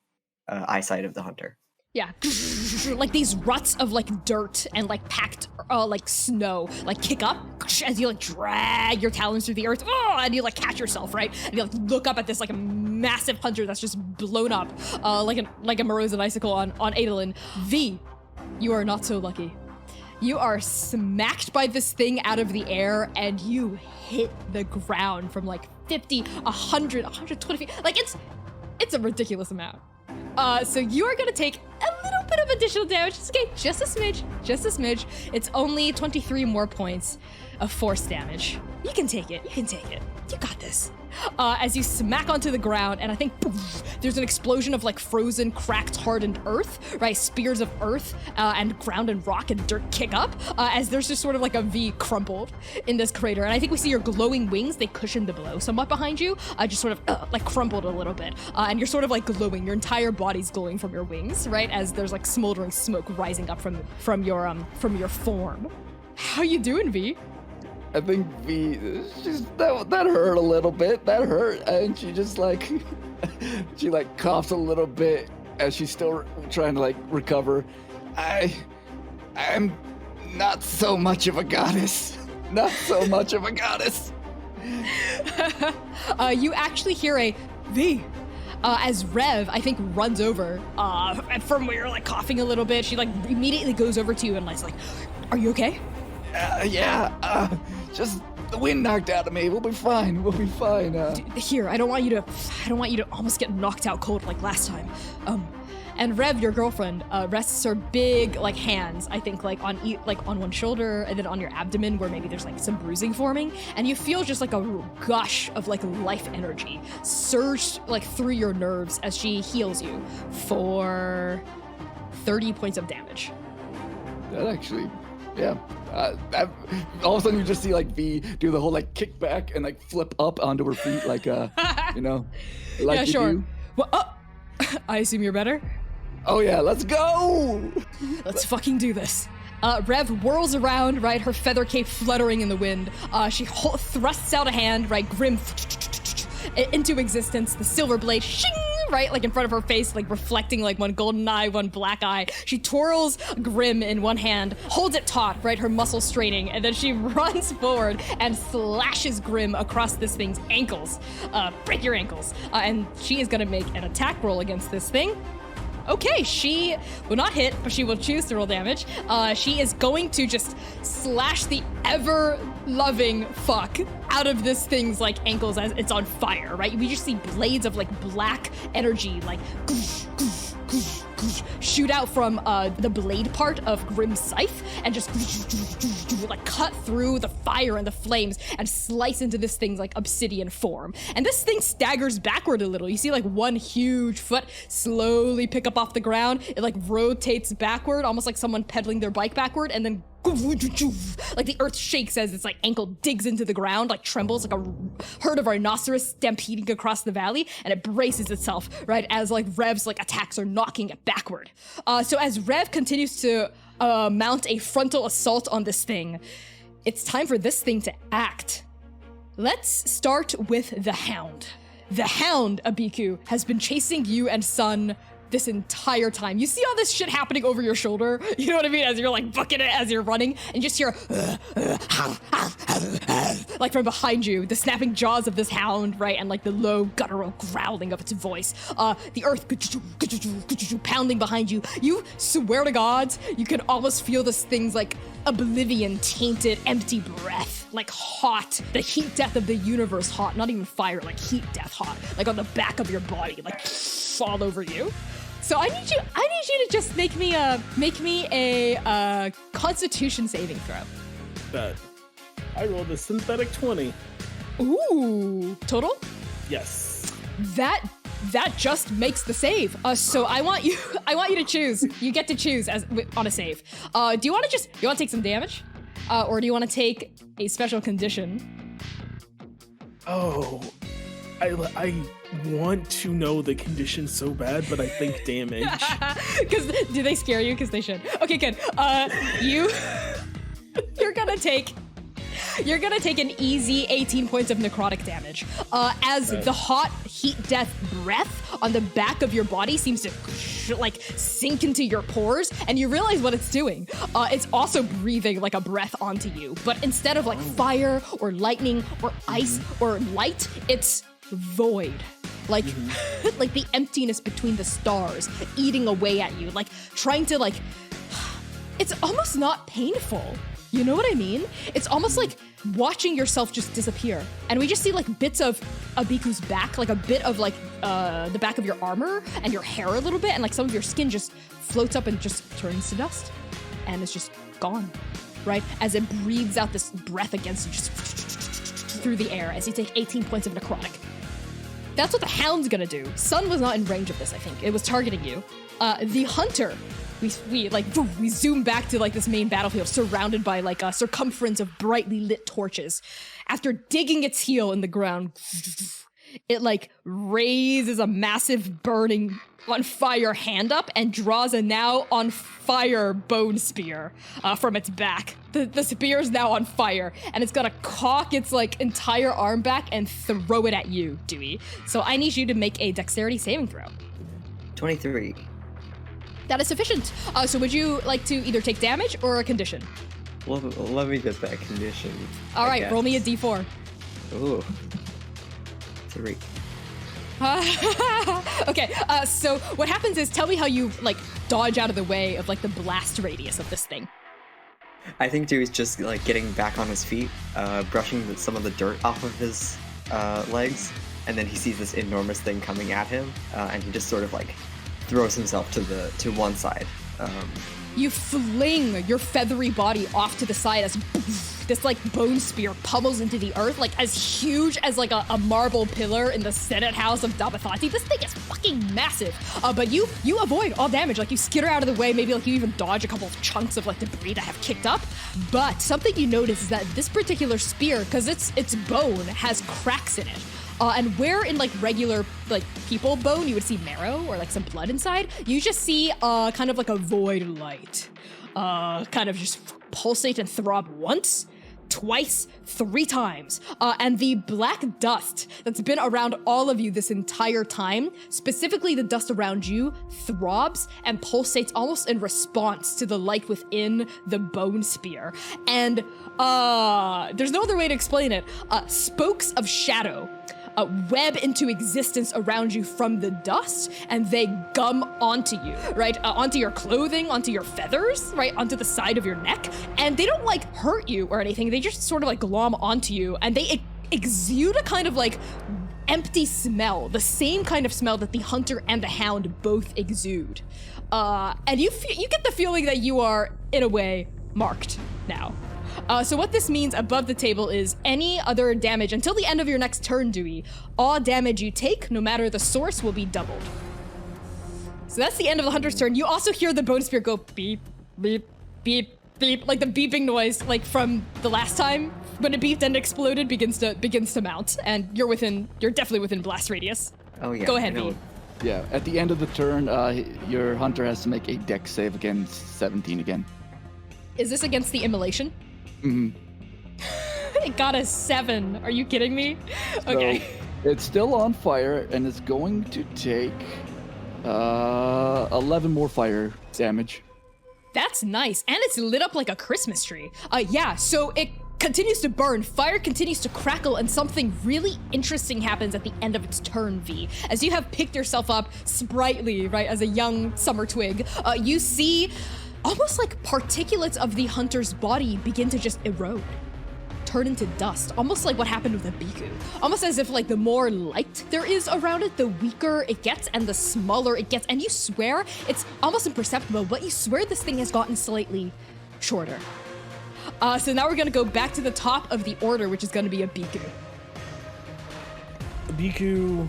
eyesight of the hunter. Yeah, like these ruts of like dirt and like packed like snow like kick up as you like drag your talons through the earth, and you like catch yourself, right? And you like look up at this like a massive hunter that's just blown up like a Morozen icicle on Adolin. V, you are not so lucky. You are smacked by this thing out of the air, and you hit the ground from like 50, 100, 120 feet. Like it's a ridiculous amount. So you are gonna take a little bit of additional damage. It's okay, just a smidge. It's only 23 more points of force damage. You can take it. You got this. As you smack onto the ground, and I think poof, there's an explosion of like frozen, cracked, hardened earth, right? Spears of earth and ground and rock and dirt kick up as there's just sort of like a V crumpled in this crater. And I think we see your glowing wings, they cushion the blow somewhat behind you, just sort of like crumpled a little bit. And you're sort of like glowing, your entire body's glowing from your wings, right? As there's like smoldering smoke rising up from your form. How you doing, V? I think V, that hurt a little bit. That hurt, and she just like, she like coughs a little bit as she's still trying to like recover. I'm not so much of a goddess. Not so much of a goddess. You actually hear a V. As Rev, I think, runs over from where you're like coughing a little bit. She like immediately goes over to you and like, "Are you okay?" Just the wind knocked out of me. We'll be fine. Here, I don't want you to almost get knocked out cold like last time. And Rev, your girlfriend, rests her big like hands, I think, like on one shoulder and then on your abdomen where maybe there's like some bruising forming, and you feel just like a gush of like life energy surge like through your nerves as she heals you for 30 points of damage. That actually, yeah. All of a sudden you just see like V do the whole like kick back and like flip up onto her feet like like yeah, sure. do. Well, I assume you're better. Oh yeah, let's go! Let's fucking do this. Rev whirls around, right, her feather cape fluttering in the wind. She thrusts out a hand, right, Grim into existence, the silver blade, shing, right, like in front of her face, like reflecting like one golden eye, one black eye. She twirls Grim in one hand, holds it taut, right, her muscles straining, and then she runs forward and slashes Grim across this thing's ankles. Break your ankles. And she is gonna make an attack roll against this thing. Okay, she will not hit, but she will choose to roll damage. She is going to just slash the ever-loving fuck out of this thing's like ankles as it's on fire, right? We just see blades of like black energy, like shoot out from the blade part of Grim's scythe and just like cut through the fire and the flames and slice into this thing's like obsidian form. And this thing staggers backward a little. You see like one huge foot slowly pick up off the ground. It like rotates backward, almost like someone pedaling their bike backward, and then like the earth shakes as its like ankle digs into the ground, like trembles like a herd of rhinoceros stampeding across the valley, and it braces itself, right, as like Rev's like attacks are knocking it backward. So as Rev continues to mount a frontal assault on this thing, it's time for this thing to act. Let's start with the Hound. The Hound, Abiku, has been chasing you and Sun this entire time. You see all this shit happening over your shoulder? You know what I mean? As you're like bucking it as you're running, and you just hear like from behind you, the snapping jaws of this hound, right? And like the low guttural growling of its voice. The earth pounding behind you. You swear to God, you can almost feel this thing's like oblivion tainted empty breath, like hot, the heat death of the universe hot, not even fire, like heat death hot, like on the back of your body, like all over you. So I need you to just make me a Constitution saving throw. That I rolled a synthetic 20. Ooh, total? Yes. That just makes the save. So I want you to choose. You get to choose on a save. Do you want to take some damage, or do you want to take a special condition? Oh, I want to know the condition so bad, but I think damage. Because do they scare you? Because they should. Okay, good. You're gonna take an easy 18 points of necrotic damage as the hot heat death breath on the back of your body seems to like sink into your pores, and you realize what it's doing. It's also breathing like a breath onto you, but instead of like fire or lightning or ice or light, it's void. Like like the emptiness between the stars eating away at you, like trying to like, it's almost not painful. You know what I mean? It's almost like watching yourself just disappear. And we just see like bits of Abiku's back, like a bit of like the back of your armor and your hair a little bit, and like some of your skin just floats up and just turns to dust. And it's just gone, right? As it breathes out this breath against you, just through the air as you take 18 points of necrotic. That's what the Hound's gonna do. Sun was not in range of this, I think. It was targeting you. The Hunter, we zoom back to like this main battlefield surrounded by like a circumference of brightly lit torches. After digging its heel in the ground, it like raises a massive burning on fire hand up and draws a now on fire bone spear from its back. The spear is now on fire, and it's gonna cock its like entire arm back and throw it at you, Dewey. So I need you to make a dexterity saving throw. 23. That is sufficient. So would you like to either take damage or a condition? Let me get that condition. All right, roll me a d4. Ooh. 3. Okay, so what happens is, tell me how you like dodge out of the way of like the blast radius of this thing. I think Dewey's just like getting back on his feet, brushing some of the dirt off of his legs, and then he sees this enormous thing coming at him, and he just sort of like throws himself to one side. You fling your feathery body off to the side as this like bone spear pummels into the earth, like as huge as like a marble pillar in the Senate House of Dabathati. This thing is fucking massive. But you avoid all damage, like you skitter out of the way, maybe like you even dodge a couple of chunks of like debris that have kicked up. But something you notice is that this particular spear, because its bone has cracks in it, And where in like regular like people bone you would see marrow or like some blood inside, you just see kind of like a void light kind of just pulsate and throb once, twice, 3 times. And the black dust that's been around all of you this entire time, specifically the dust around you, throbs and pulsates almost in response to the light within the bone spear. And there's no other way to explain it. Spokes of shadow web into existence around you from the dust, and they gum onto you, right? Onto your clothing, onto your feathers, right? Onto the side of your neck. And they don't like hurt you or anything. They just sort of like glom onto you, and they exude a kind of like empty smell, the same kind of smell that the hunter and the hound both exude. And you get the feeling that you are, in a way, marked now. So what this means above the table is any other damage until the end of your next turn, Dewey, all damage you take, no matter the source, will be doubled. So that's the end of the hunter's turn. You also hear the bone spear go beep, beep, beep, beep, like the beeping noise like from the last time when it beeped and exploded begins to mount, and you're definitely within blast radius. Oh yeah. Go ahead, V. Yeah, at the end of the turn, your hunter has to make a dex save against 17 again. Is this against the immolation? Mm-hmm. It got a 7. Are you kidding me? Okay. So it's still on fire, and it's going to take 11 more fire damage. That's nice. And it's lit up like a Christmas tree. Yeah, so it continues to burn, fire continues to crackle, and something really interesting happens at the end of its turn, V. As you have picked yourself up sprightly, right, as a young summer twig, you see almost like particulates of the hunter's body begin to just erode, turn into dust, almost like what happened with the Biku. Almost as if like the more light there is around it, the weaker it gets and the smaller it gets. And you swear, it's almost imperceptible, but you swear this thing has gotten slightly shorter. So now we're gonna go back to the top of the order, which is gonna be a Biku. The Biku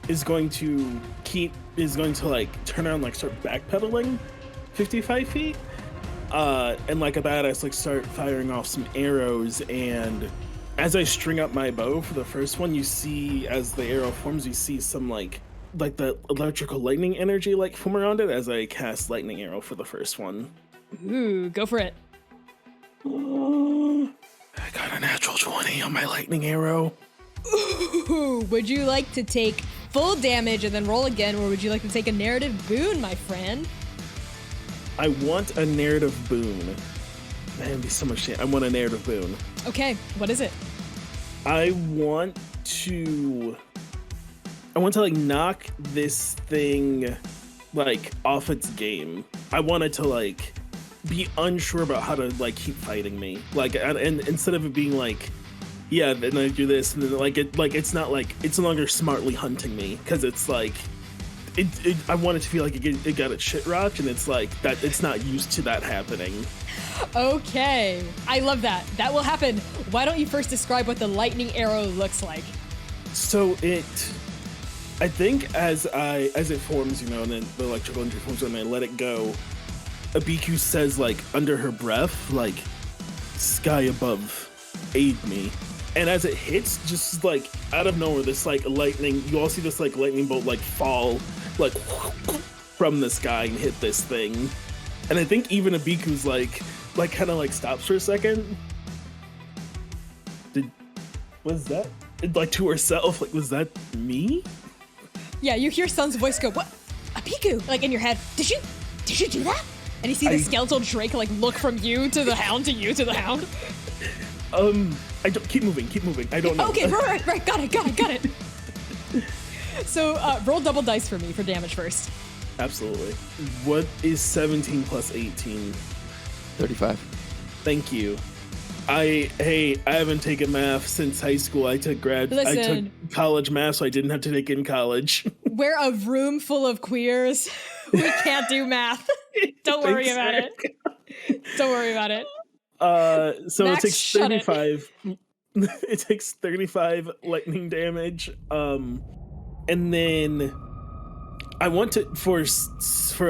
is going to like turn around, like start backpedaling 55 feet, and like a badass, like start firing off some arrows. And as I string up my bow for the first one, you see as the arrow forms, you see some like the electrical lightning energy like form around it as I cast lightning arrow for the first one. Ooh, go for it. I got a natural 20 on my lightning arrow. Ooh, would you like to take full damage and then roll again, or would you like to take a narrative boon, my friend? I want a narrative boon. Man, it'd be so much shit. I want a narrative boon. Okay, what is it? I want to like knock this thing like off its game. I want it to like be unsure about how to like keep fighting me. Like, and instead of it being like, yeah, then I do this, and then it's not like it's no longer smartly hunting me, because it's like I want it to feel like it got its shit rocked, and it's like that it's not used to that happening. Okay, I love that. That will happen. Why don't you first describe what the lightning arrow looks like? So I think as it forms, and then the electrical energy forms, and I let it go, Abiku says, like, under her breath, like, "Sky above, aid me." And as it hits, just like out of nowhere, this like lightning, you all see this like lightning bolt like fall like from the sky and hit this thing. And I think even Abiku's like kind of like stops for a second. Was that like to herself? Like, was that me? Yeah, you hear Sun's voice go, "What? Abiku?" Like in your head. Did you do that? And you see the skeletal Drake like look from you to the hound to you to the hound. I don't keep moving. I don't know. Okay, right. Got it. So roll double dice for me for damage first. Absolutely. What is 17 plus 18? 35. Thank you. I haven't taken math since high school. I took college math, so I didn't have to take it in college. We're a room full of queers. We can't do math. Don't worry about it. Don't worry about it. So Max, it takes 35. It takes 35 lightning damage. And then I want to for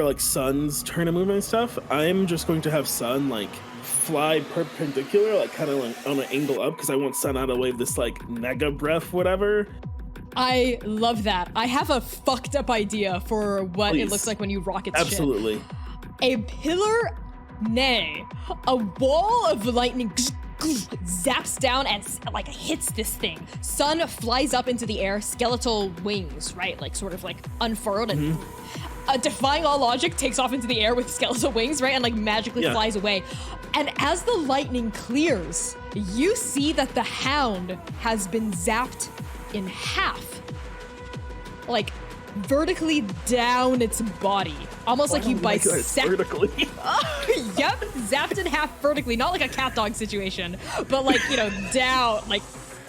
like Sun's turn of movement and stuff. I'm just going to have Sun like fly perpendicular, like kind of like on an angle up, because I want Sun out of the way of this like nega breath, whatever. I love that. I have a fucked up idea for what it looks like when you rocket shit. Absolutely. A pillar, nay, a wall of lightning zaps down and like hits this thing. Sun flies up into the air, skeletal wings, right? Like sort of like unfurled and defying all logic, takes off into the air with skeletal wings, right? And like magically flies away. And as the lightning clears, you see that the Hound has been zapped in half. Like vertically down its body. Almost like you bisect. Vertically. Yep, zapped in half vertically. Not like a cat dog situation, but like, you know, down, like,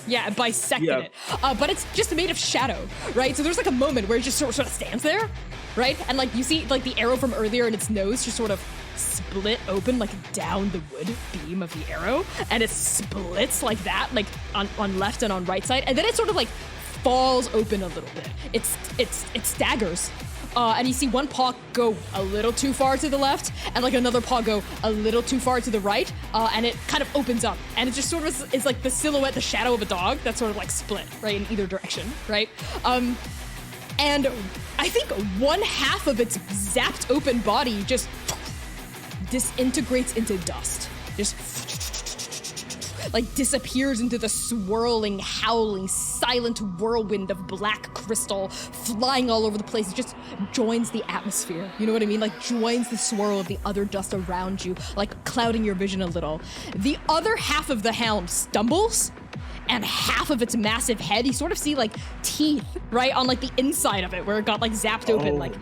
yeah, bisected it. But it's just made of shadow, right? So there's like a moment where it just sort of stands there, right? And like you see like the arrow from earlier in its nose just sort of split open like down the wood beam of the arrow, and it splits like that, like on left and on right side, and then it sort of like falls open a little bit. It staggers. And you see one paw go a little too far to the left, and like another paw go a little too far to the right, and it kind of opens up, and it just sort of is like the silhouette, the shadow of a dog that's sort of like split, right, in either direction, right? And I think one half of its zapped open body just disintegrates into dust. Just like disappears into the swirling, howling, silent whirlwind of black crystal flying all over the place. It just joins the atmosphere. You know what I mean? Like joins the swirl of the other dust around you, like clouding your vision a little. The other half of the Hound stumbles, and half of its massive head, you sort of see like teeth, right, on like the inside of it where it got like zapped open, like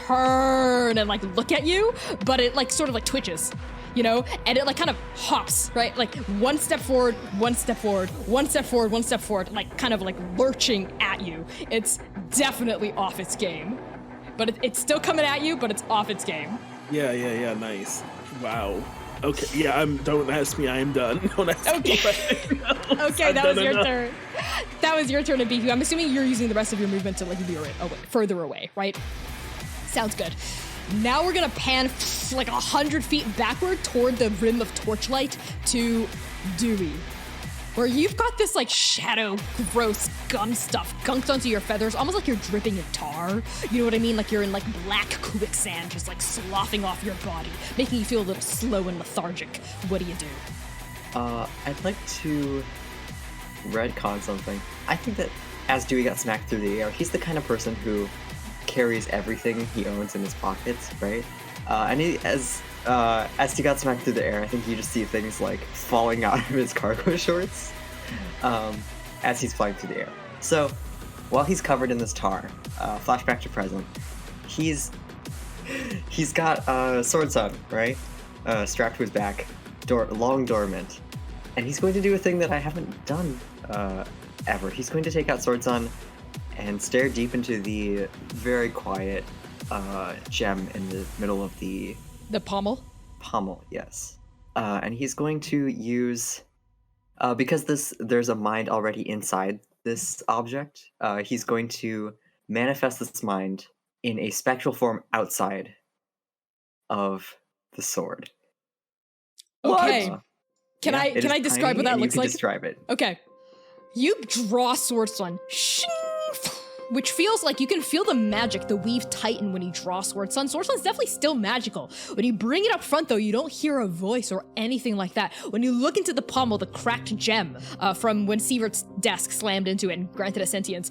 turn and like look at you, but it like sort of like twitches, you know, and it like kind of hops, right, like one step forward, one step forward, one step forward, one step forward, like kind of like lurching at you. It's definitely off its game, but it's still coming at you, but it's off its game. Yeah, nice. Wow. Okay, yeah, don't ask me, I am done. Don't ask me. Okay, that was your turn. That was your turn to beat you. I'm assuming you're using the rest of your movement to like lure it further away, right? Sounds good. Now we're gonna pan like 100 feet backward toward the rim of torchlight to Dewey, where you've got this like shadow, gross gum stuff gunked onto your feathers, almost like you're dripping in tar. You know what I mean? Like you're in like black quicksand, just like sloughing off your body, making you feel a little slow and lethargic. What do you do? I'd like to retcon something. I think that as Dewey got smacked through the air, he's the kind of person who carries everything he owns in his pockets, right? And as he got smacked through the air, I think you just see things like falling out of his cargo shorts as he's flying through the air. So while he's covered in this tar, flashback to present, he's got Sword Sun, right? Strapped to his back, long dormant. And he's going to do a thing that I haven't done ever. He's going to take out Sword Sun and stare deep into the very quiet gem in the middle of the pommel? Pommel, yes. And he's going to use, because there's a mind already inside this object, he's going to manifest this mind in a spectral form outside of the sword. Okay. Can I describe what that looks like? Describe it. Okay. You draw Sword Sun, which feels like you can feel the magic, the weave tighten when you draw Sword Sun. Sword Sun's definitely still magical. When you bring it up front, though, you don't hear a voice or anything like that. When you look into the pommel, the cracked gem from when Sievert's desk slammed into it and granted it sentience,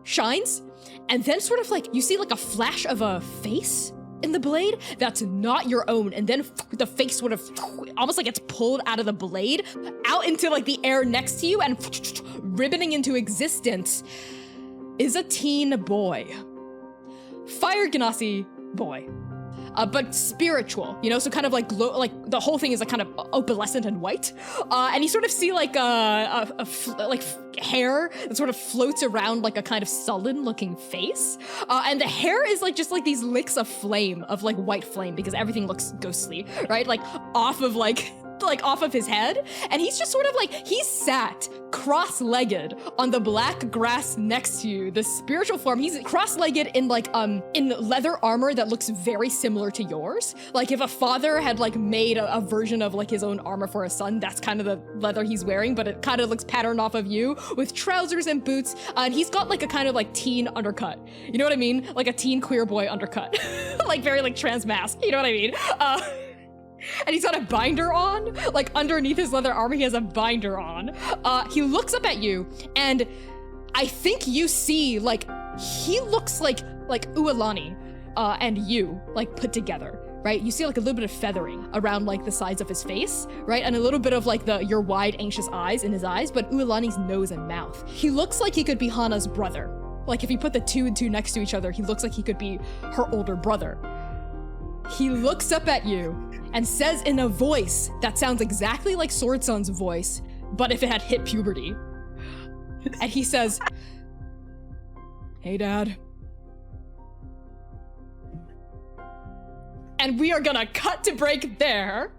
shines, and then sort of like, you see like a flash of a face in the blade that's not your own, and then the face sort of almost like it's pulled out of the blade out into like the air next to you, and ribboning into existence is a teen boy. Fire Ganassi boy. But spiritual, you know, so kind of like like the whole thing is like kind of opalescent and white. And you sort of see like like hair that sort of floats around like a kind of sullen looking face. And the hair is like just like these licks of flame, of like white flame, because everything looks ghostly, right? Like off of like like off of his head, and he's just sort of like, he's sat cross-legged on the black grass next to you, the spiritual form. He's cross-legged in like in leather armor that looks very similar to yours. Like if a father had like made a version of like his own armor for a son, that's kind of the leather he's wearing, but it kind of looks patterned off of you with trousers and boots. And he's got like a kind of like teen undercut. You know what I mean? Like a teen queer boy undercut. Like very like trans mask. You know what I mean? And he's got a binder on, like underneath his leather armor, he has a binder on. He looks up at you, and I think you see, like, he looks like Ualani and you, like, put together, right? You see, like, a little bit of feathering around, like, the sides of his face, right? And a little bit of, like, your wide, anxious eyes in his eyes, but Ualani's nose and mouth. He looks like he could be Hana's brother. Like, if you put the 2 and 2 next to each other, he looks like he could be her older brother. He looks up at you and says in a voice that sounds exactly like Sword Son's voice, but if it had hit puberty. And he says, "Hey, Dad." And we are gonna cut to break there.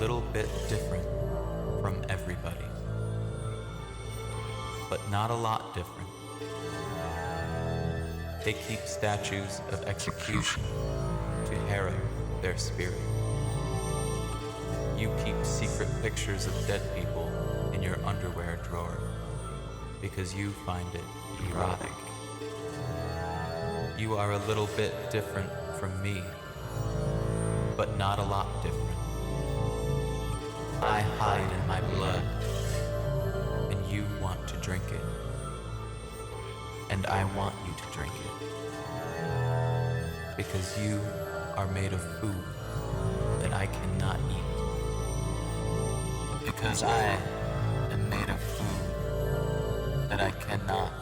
little bit different from everybody, but not a lot different. They keep statues of execution to harrow their spirit. You keep secret pictures of dead people in your underwear drawer because you find it erotic. You are a little bit different from me, but not a lot different. I hide in my blood, and you want to drink it. And I want you to drink it. Because you are made of food that I cannot eat. Because I am made of food that I cannot eat.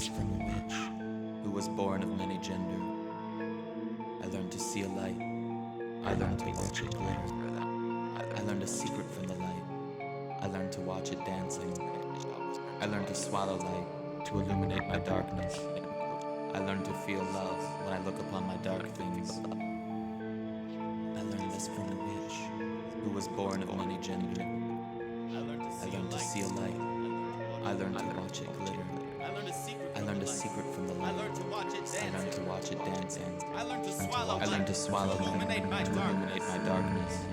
was from a witch who was born of many gender. I learned to see a light I learned to watch it glitter. I learned a secret from the light. I learned to watch it dancing. I learned to swallow light, to illuminate my darkness. I learned to feel love when I look upon my dark things. I learned this from a witch who was born of many gender. I learned to see a light. I learned to watch it glitter. I learned a secret from the light. I learned to watch it dancing. I learned to swallow light, to illuminate my darkness.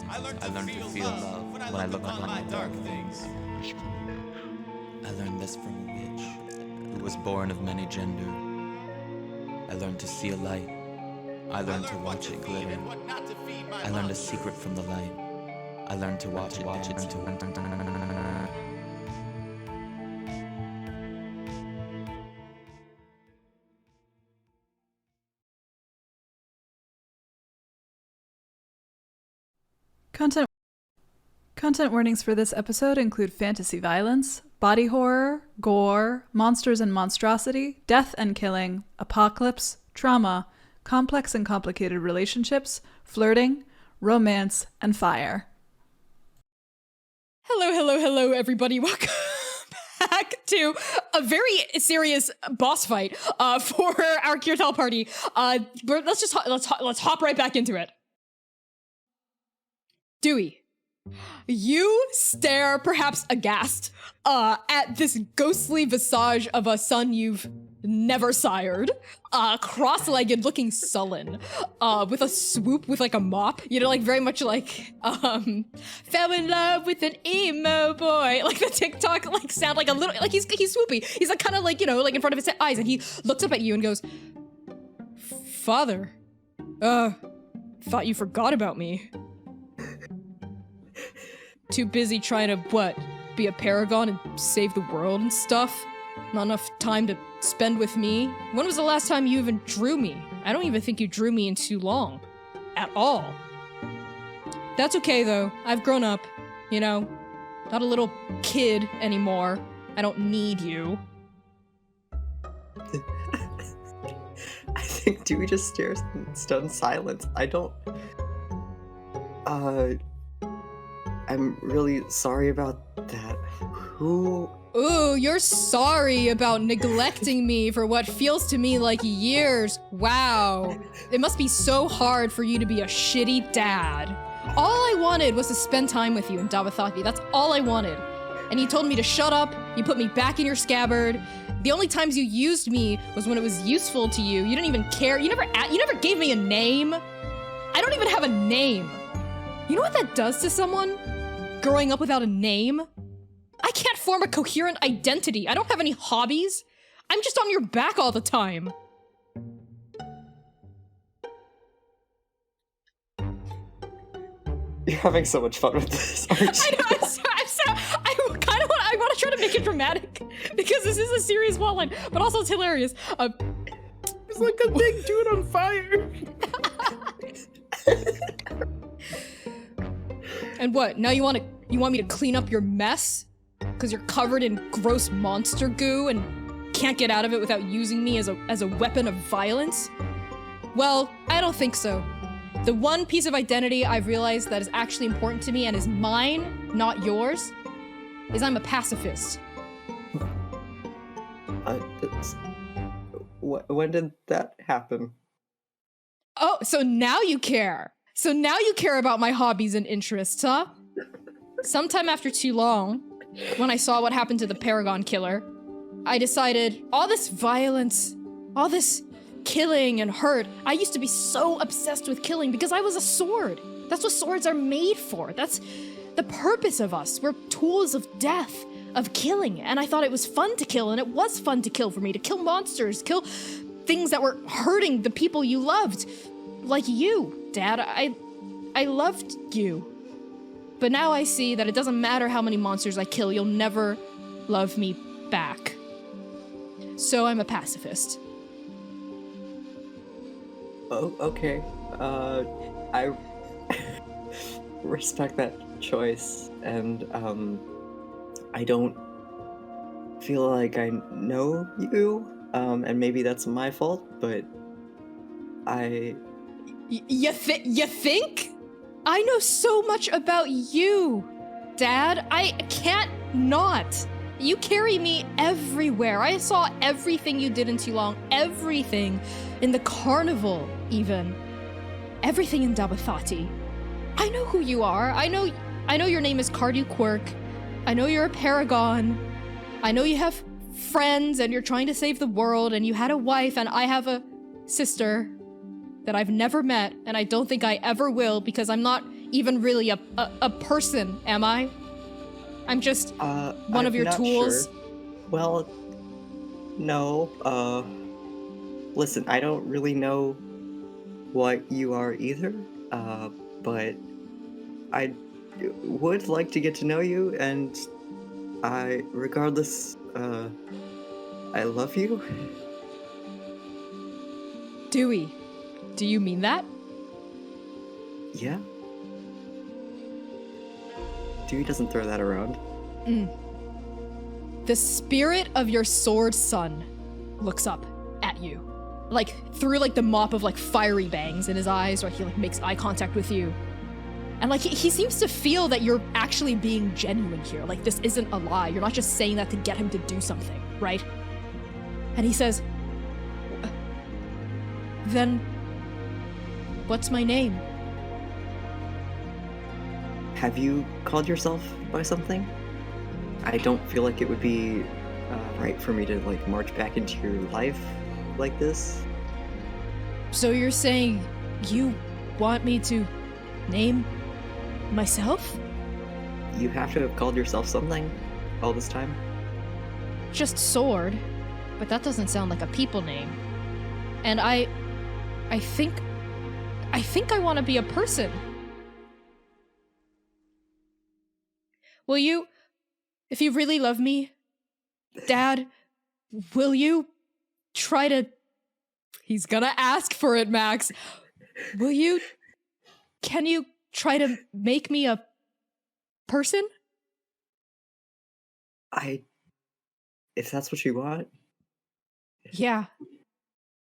I learned to feel love when I look upon my dark things. I learned this from a witch who was born of many gender. I learned to see a light. I learned to watch it glitter. I learned a secret from the light. I learned to watch it dance. Content warnings for this episode include fantasy violence, body horror, gore, monsters and monstrosity, death and killing, apocalypse, trauma, complex and complicated relationships, flirting, romance, and fire. Hello, everybody. Welcome back to a very serious boss fight for our Kirtal party. Let's hop right back into it. Dewey, you stare, perhaps aghast, at this ghostly visage of a son you've never sired, cross-legged, looking sullen, with a swoop with like a mop, like very much like, fell in love with an emo boy, like the TikTok, like sound like a little, like he's swoopy. He's like kind of like, like in front of his eyes, and he looks up at you and goes, Father, thought you forgot about me. Too busy trying to, be a paragon and save the world and stuff? Not enough time to spend with me? When was the last time you even drew me? I don't even think you drew me in too long. At all. That's okay, though. I've grown up. Not a little kid anymore. I don't need you. I think Dewey just stares in stunned silence. I'm really sorry about that. Who? Ooh, you're sorry about neglecting me for what feels to me like years. Wow. It must be so hard for you to be a shitty dad. All I wanted was to spend time with you in Davathaki. That's all I wanted. And you told me to shut up, you put me back in your scabbard. The only times you used me was when it was useful to you. You didn't even care. You never gave me a name. I don't even have a name. You know what that does to someone? Growing up without a name? I can't form a coherent identity. I don't have any hobbies. I'm just on your back all the time. You're having so much fun with this, aren't you? I want to try to make it dramatic because this is a serious plotline, but also it's hilarious. It's like a big dude on fire. And what? Now you want me to clean up your mess? Because you're covered in gross monster goo and can't get out of it without using me as a weapon of violence? Well, I don't think so. The one piece of identity I've realized that is actually important to me and is mine, not yours, is I'm a pacifist. When did that happen? Oh, so now you care. So now you care about my hobbies and interests, huh? Sometime after too long, when I saw what happened to the Paragon killer, I decided all this violence, all this killing and hurt, I used to be so obsessed with killing because I was a sword. That's what swords are made for. That's the purpose of us. We're tools of death, of killing. And I thought it was fun to kill, and it was fun to kill for me, to kill monsters, kill things that were hurting the people you loved. Like you, Dad. I loved you. But now I see that it doesn't matter how many monsters I kill, you'll never love me back. So I'm a pacifist. Oh, okay. I respect that choice, and I don't feel like I know you, and maybe that's my fault, but You think? I know so much about you, Dad. I can't not. You carry me everywhere. I saw everything you did in too long. Everything. In the carnival, even. Everything in Dabathati. I know who you are. I know your name is Cardew Quirk. I know you're a paragon. I know you have friends and you're trying to save the world and you had a wife and I have a sister that I've never met and I don't think I ever will because I'm not even really a person, am I? I'm just one of your tools. Sure. Well, no. Listen, I don't really know what you are either, but I would like to get to know you, and regardless, I love you. Dewey, do you mean that? Yeah. Dewey doesn't throw that around. The spirit of your sword son looks up at you. Like, through, like, the mop of, like, fiery bangs in his eyes, or he, like, makes eye contact with you. And, like, he seems to feel that you're actually being genuine here. Like, this isn't a lie. You're not just saying that to get him to do something, right? And he says, then, what's my name? Have you called yourself by something? I don't feel like it would be right for me to, like, march back into your life like this. So you're saying you want me to name myself? You have to have called yourself something all this time. Just Sword, but that doesn't sound like a people name. And I think I want to be a person. Will you, if you really love me, Dad, will you try to... He's gonna ask for it, Max. Can you try to make me a person? If that's what you want. Yeah.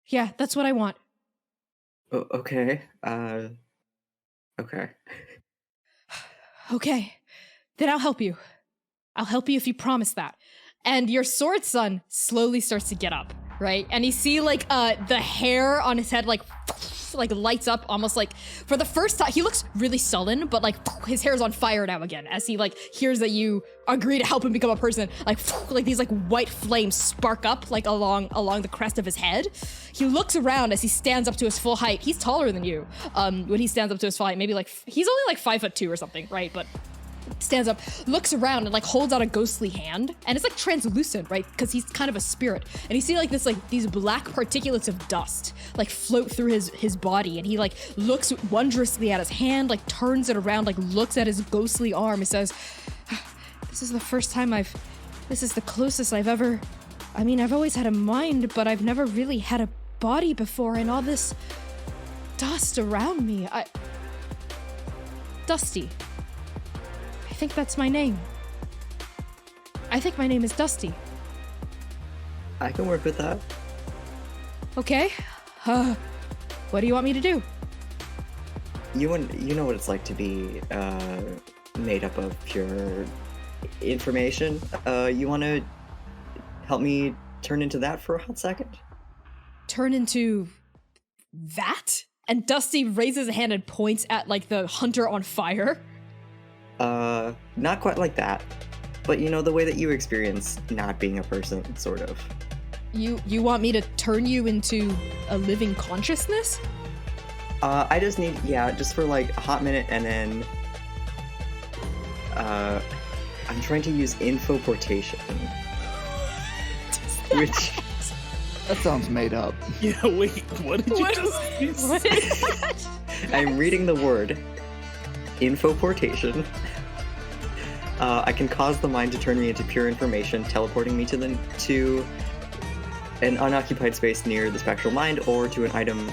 Yeah, that's what I want. Okay. Okay. Okay. Then I'll help you. I'll help you if you promise that. And your sword son slowly starts to get up, right? And you see, like, the hair on his head, like lights up almost like, for the first time, he looks really sullen, but, like, his hair is on fire now again as he, like, hears that you agree to help him become a person. Like these, like, white flames spark up, like, along the crest of his head. He looks around as he stands up to his full height. He's taller than you. When he stands up to his full height, maybe, like, he's only, like, 5'2" or something, right? But stands up, looks around, and, like, holds out a ghostly hand, and it's, like, translucent, right? Because he's kind of a spirit. And you see, like, this, like, these black particulates of dust, like, float through his body, and he, like, looks wondrously at his hand, like, turns it around, like, looks at his ghostly arm, and says, this is the first time this is the closest I've ever, I mean, I've always had a mind, but I've never really had a body before, and all this dust around me, Dusty. I think that's my name. I think my name is Dusty. I can work with that. Okay. What do you want me to do? You know what it's like to be made up of pure information. You want to help me turn into that for a hot second? Turn into that? And Dusty raises a hand and points at, like, the hunter on fire. Not quite like that, but you know, the way that you experience not being a person, sort of. You want me to turn you into a living consciousness? I just need, just for, like, a hot minute, and then, I'm trying to use Infoportation. Which... That sounds made up. Yeah, wait, what did you just use? What is that? I'm reading the word Infoportation. I can cause the mind to turn me into pure information, teleporting me to an unoccupied space near the spectral mind, or to an item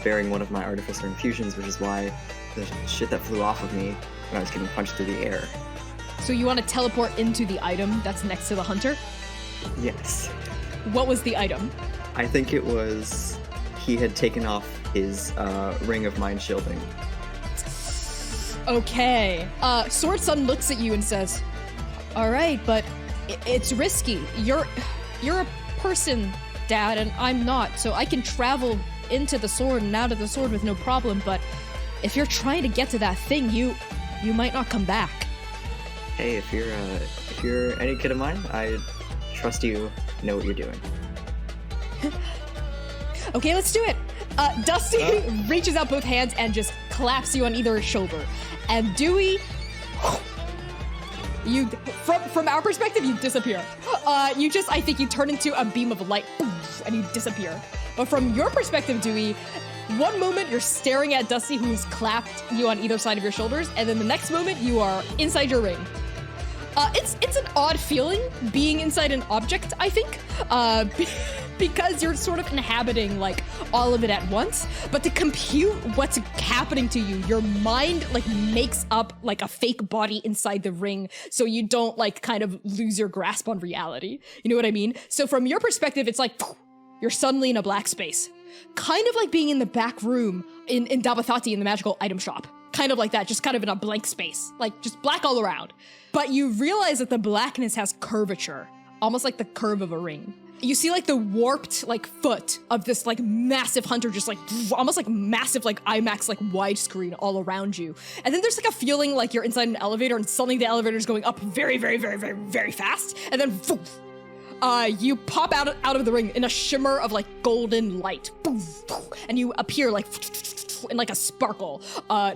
bearing one of my artificer infusions, which is why the shit that flew off of me when I was getting punched through the air. So you want to teleport into the item that's next to the hunter? Yes. What was the item? I think it was he had taken off his ring of mind shielding. Okay. Sword Son looks at you and says, "All right, but it's risky. You're a person, Dad, and I'm not. So I can travel into the sword and out of the sword with no problem. But if you're trying to get to that thing, you might not come back." Hey, if you're any kid of mine, I trust you know what you're doing. Okay, let's do it. Dusty reaches out both hands and just claps you on either shoulder. And Dewey, you from our perspective, you disappear. I think you turn into a beam of light, and you disappear. But from your perspective, Dewey, one moment you're staring at Dusty, who's clapped you on either side of your shoulders, and then the next moment you are inside your ring. It's an odd feeling being inside an object, I think, because you're sort of inhabiting like all of it at once. But to compute what's happening to you, your mind like makes up like a fake body inside the ring, so you don't like kind of lose your grasp on reality. You know what I mean? So from your perspective, it's like you're suddenly in a black space, kind of like being in the back room in Dabathati in the magical item shop. Kind of like that, just kind of in a blank space, like just black all around. But you realize that the blackness has curvature, almost like the curve of a ring. You see like the warped like foot of this like massive hunter, just like almost like massive like IMAX like widescreen all around you. And then there's like a feeling like you're inside an elevator and suddenly the elevator is going up very, very, very, very, very fast. And then you pop out of the ring in a shimmer of like golden light. And you appear like in like a sparkle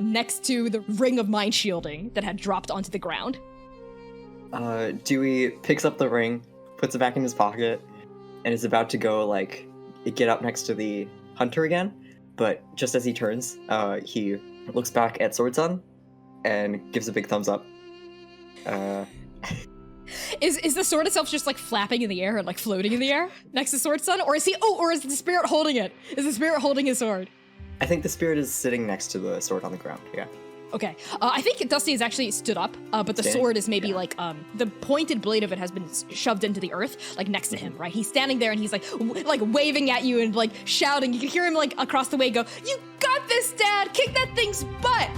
next to the ring of mind shielding that had dropped onto the ground. Dewey picks up the ring, puts it back in his pocket, and is about to go like get up next to the hunter again. But just as he turns, he looks back at Sword Son and gives a big thumbs up. Is the sword itself just like flapping in the air and like floating in the air next to Sword Son? Or is the spirit holding it? Is the spirit holding his sword? I think the spirit is sitting next to the sword on the ground, yeah. Okay, I think Dusty is actually stood up, but the sword is maybe like, the pointed blade of it has been shoved into the earth, like next to him, right? He's standing there and he's like, like waving at you and like shouting. You can hear him like across the way go, "You got this, Dad! Kick that thing's butt!"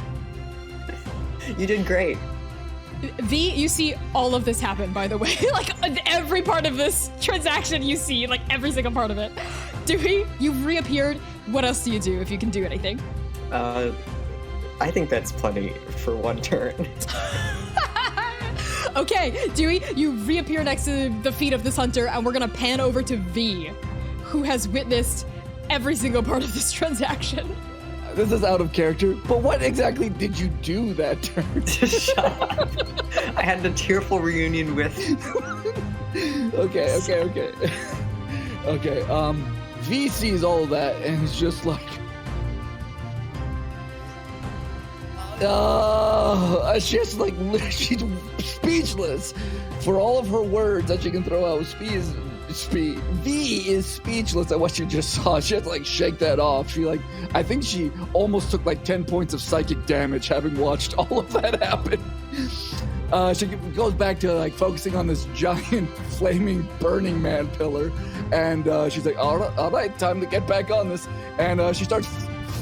You did great. V, you see all of this happen, by the way. Like every part of this transaction you see, like every single part of it. Dewey, you've reappeared. What else do you do if you can do anything? I think that's plenty for one turn. Okay, Dewey, you reappear next to the feet of this hunter, and we're gonna pan over to V, who has witnessed every single part of this transaction. This is out of character, but what exactly did you do that turn? Shut up. I had a tearful reunion with... Okay. Okay, V sees all that and is just like... she's speechless for all of her words that she can throw out. V is speechless at what she just saw. She had to like shake that off. I think she almost took like 10 points of psychic damage having watched all of that happen. She goes back to like focusing on this giant flaming Burning Man pillar, and she's like, all right, time to get back on this. And she starts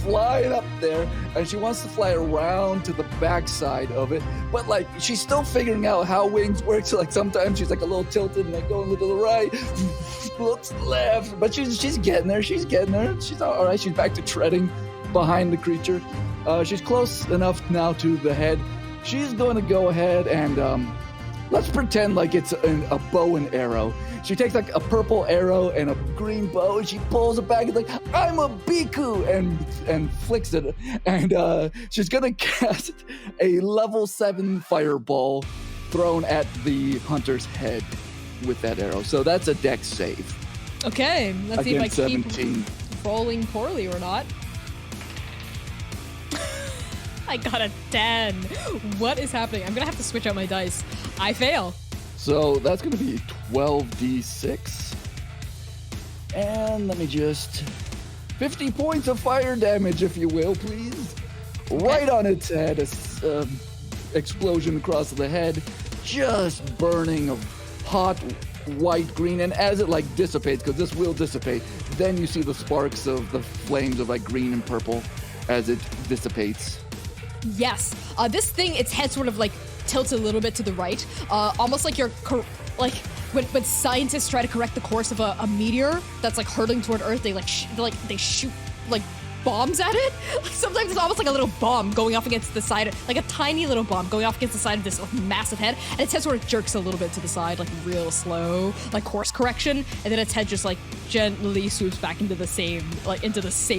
flying up there, and she wants to fly around to the backside of it, but like she's still figuring out how wings work. So like sometimes she's like a little tilted and like going to the right, looks left, but she's getting there. She's all right. She's back to treading behind the creature. She's close enough now to the head. She's going to go ahead and let's pretend like it's a bow and arrow. She takes like a purple arrow and a green bow, and she pulls it back and like, "I'm a Biku," and flicks it. And she's gonna cast a level 7 fireball thrown at the hunter's head with that arrow. So that's a dex save. Okay, let's see if I keep 17. Rolling poorly or not. I got a 10. What is happening? I'm gonna have to switch out my dice. I fail. So that's going to be 12d6. And let me just... 50 points of fire damage, if you will, please. Right on its head. Explosion across the head. Just burning of hot white, green, and as it like dissipates, because this will dissipate, then you see the sparks of the flames of like green and purple as it dissipates. Yes. This thing, its head sort of like tilts a little bit to the right, almost like you're like when scientists try to correct the course of a meteor that's like hurtling toward Earth, they they shoot like bombs at it. Like sometimes it's almost like a little bomb going off against the side, like a tiny little bomb going off against the side of this like, massive head, and its head sort of jerks a little bit to the side, like real slow, like course correction, and then its head just like gently swoops back into the same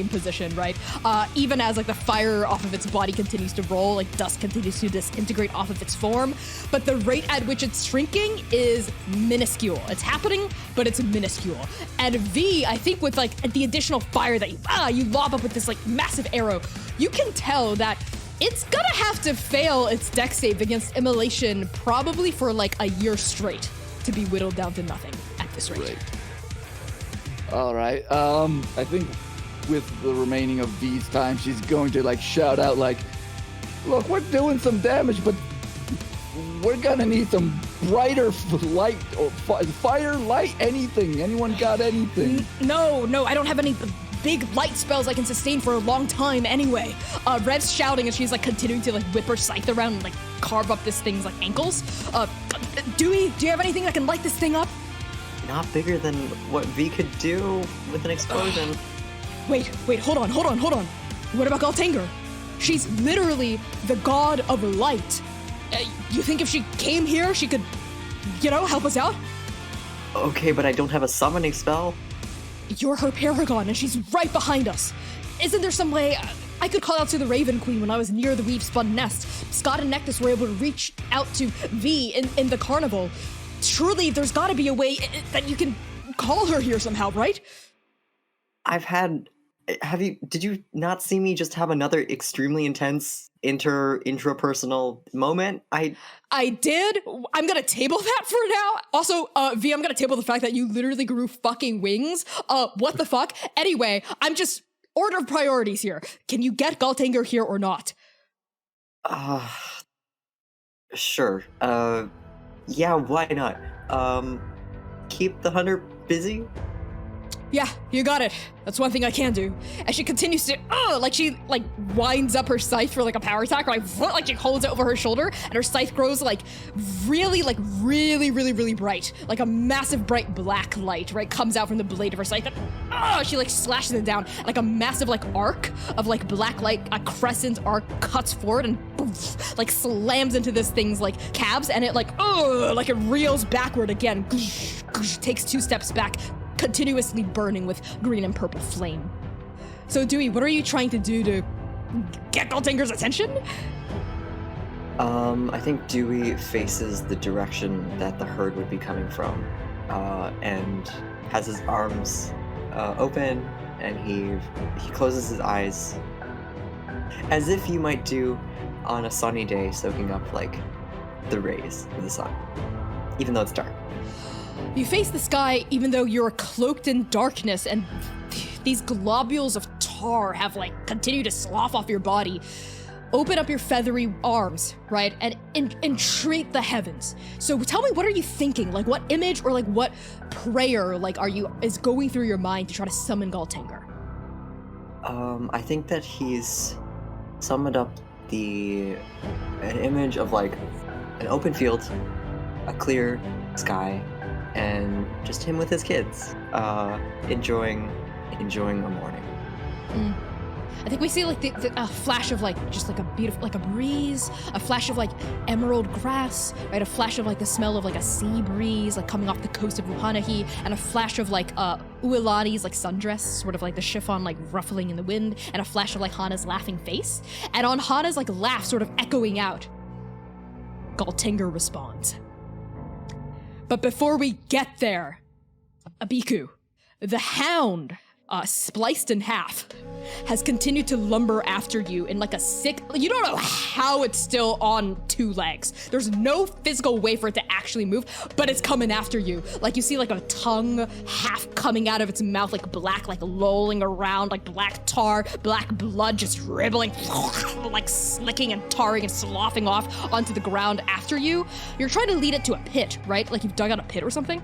position, right? Even as like the fire off of its body continues to roll, like dust continues to disintegrate off of its form, but the rate at which it's shrinking is minuscule. It's happening, but it's minuscule. And V, I think with like the additional fire that you lob up with this like massive arrow, you can tell that it's gonna have to fail its dex save against immolation probably for like a year straight to be whittled down to nothing at this rate. Right. All right. I think with the remaining of V's time, she's going to like shout out like, "Look, we're doing some damage, but we're gonna need some brighter light or fire, light, anything. Anyone got anything?" No, I don't have any big light spells I can sustain for a long time anyway. Rev's shouting as she's like continuing to like whip her scythe around and like carve up this thing's like ankles. Dewey, do you have anything that can light this thing up? Not bigger than what V could do with an explosion. Wait, hold on. What about Galtanger? She's literally the god of light. You think if she came here, she could, help us out? Okay, but I don't have a summoning spell. You're her paragon, and she's right behind us. Isn't there some way I could call out to the Raven Queen when I was near the weave-spun nest? Scott and Nectus were able to reach out to V in the carnival. Surely there's gotta be a way that you can call her here somehow, right? Did you not see me just have another extremely intense intrapersonal moment? I did. I'm gonna table that for now. Also, V, I'm gonna table the fact that you literally grew fucking wings. What the fuck? Anyway, I'm just order of priorities here. Can you get Galtanger here or not? Sure. Yeah, why not? Keep the hunter busy? Yeah, you got it. That's one thing I can do. And she continues to, she winds up her scythe for like a power attack, or like she holds it over her shoulder, and her scythe grows really bright, like a massive bright black light, right, comes out from the blade of her scythe. And, she slashes it down, like a massive arc of black light, a crescent arc cuts forward and poof, slams into this thing's calves, and it it reels backward again, takes 2 steps back, continuously burning with green and purple flame. So Dewey, what are you trying to do to get Galtanger's attention? I think Dewey faces the direction that the herd would be coming from, and has his arms open, and he closes his eyes, as if you might do on a sunny day, soaking up the rays of the sun, even though it's dark. You face the sky even though you're cloaked in darkness, and these globules of tar have continued to slough off your body. Open up your feathery arms, right, and entreat the heavens. So tell me, what are you thinking? What image or what prayer is going through your mind to try to summon Galtanger? I think that he's summoned up an image of an open field, a clear sky, and just him with his kids, enjoying a morning. I think we see a flash of just a beautiful a breeze, a flash of emerald grass, right? A flash of the smell of a sea breeze coming off the coast of Ruhanahi, and a flash of Uilani's sundress, sort of the chiffon ruffling in the wind, and a flash of Hana's laughing face, and on Hana's laugh sort of echoing out, Galtanger responds. But before we get there, Abiku, the Hound, spliced in half, has continued to lumber after you in a sick... You don't know how it's still on 2 legs. There's no physical way for it to actually move, but it's coming after you. You see a tongue half coming out of its mouth, black, lolling around, black tar, black blood just dribbling, slicking and tarring and sloughing off onto the ground after you. You're trying to lead it to a pit, right? You've dug out a pit or something?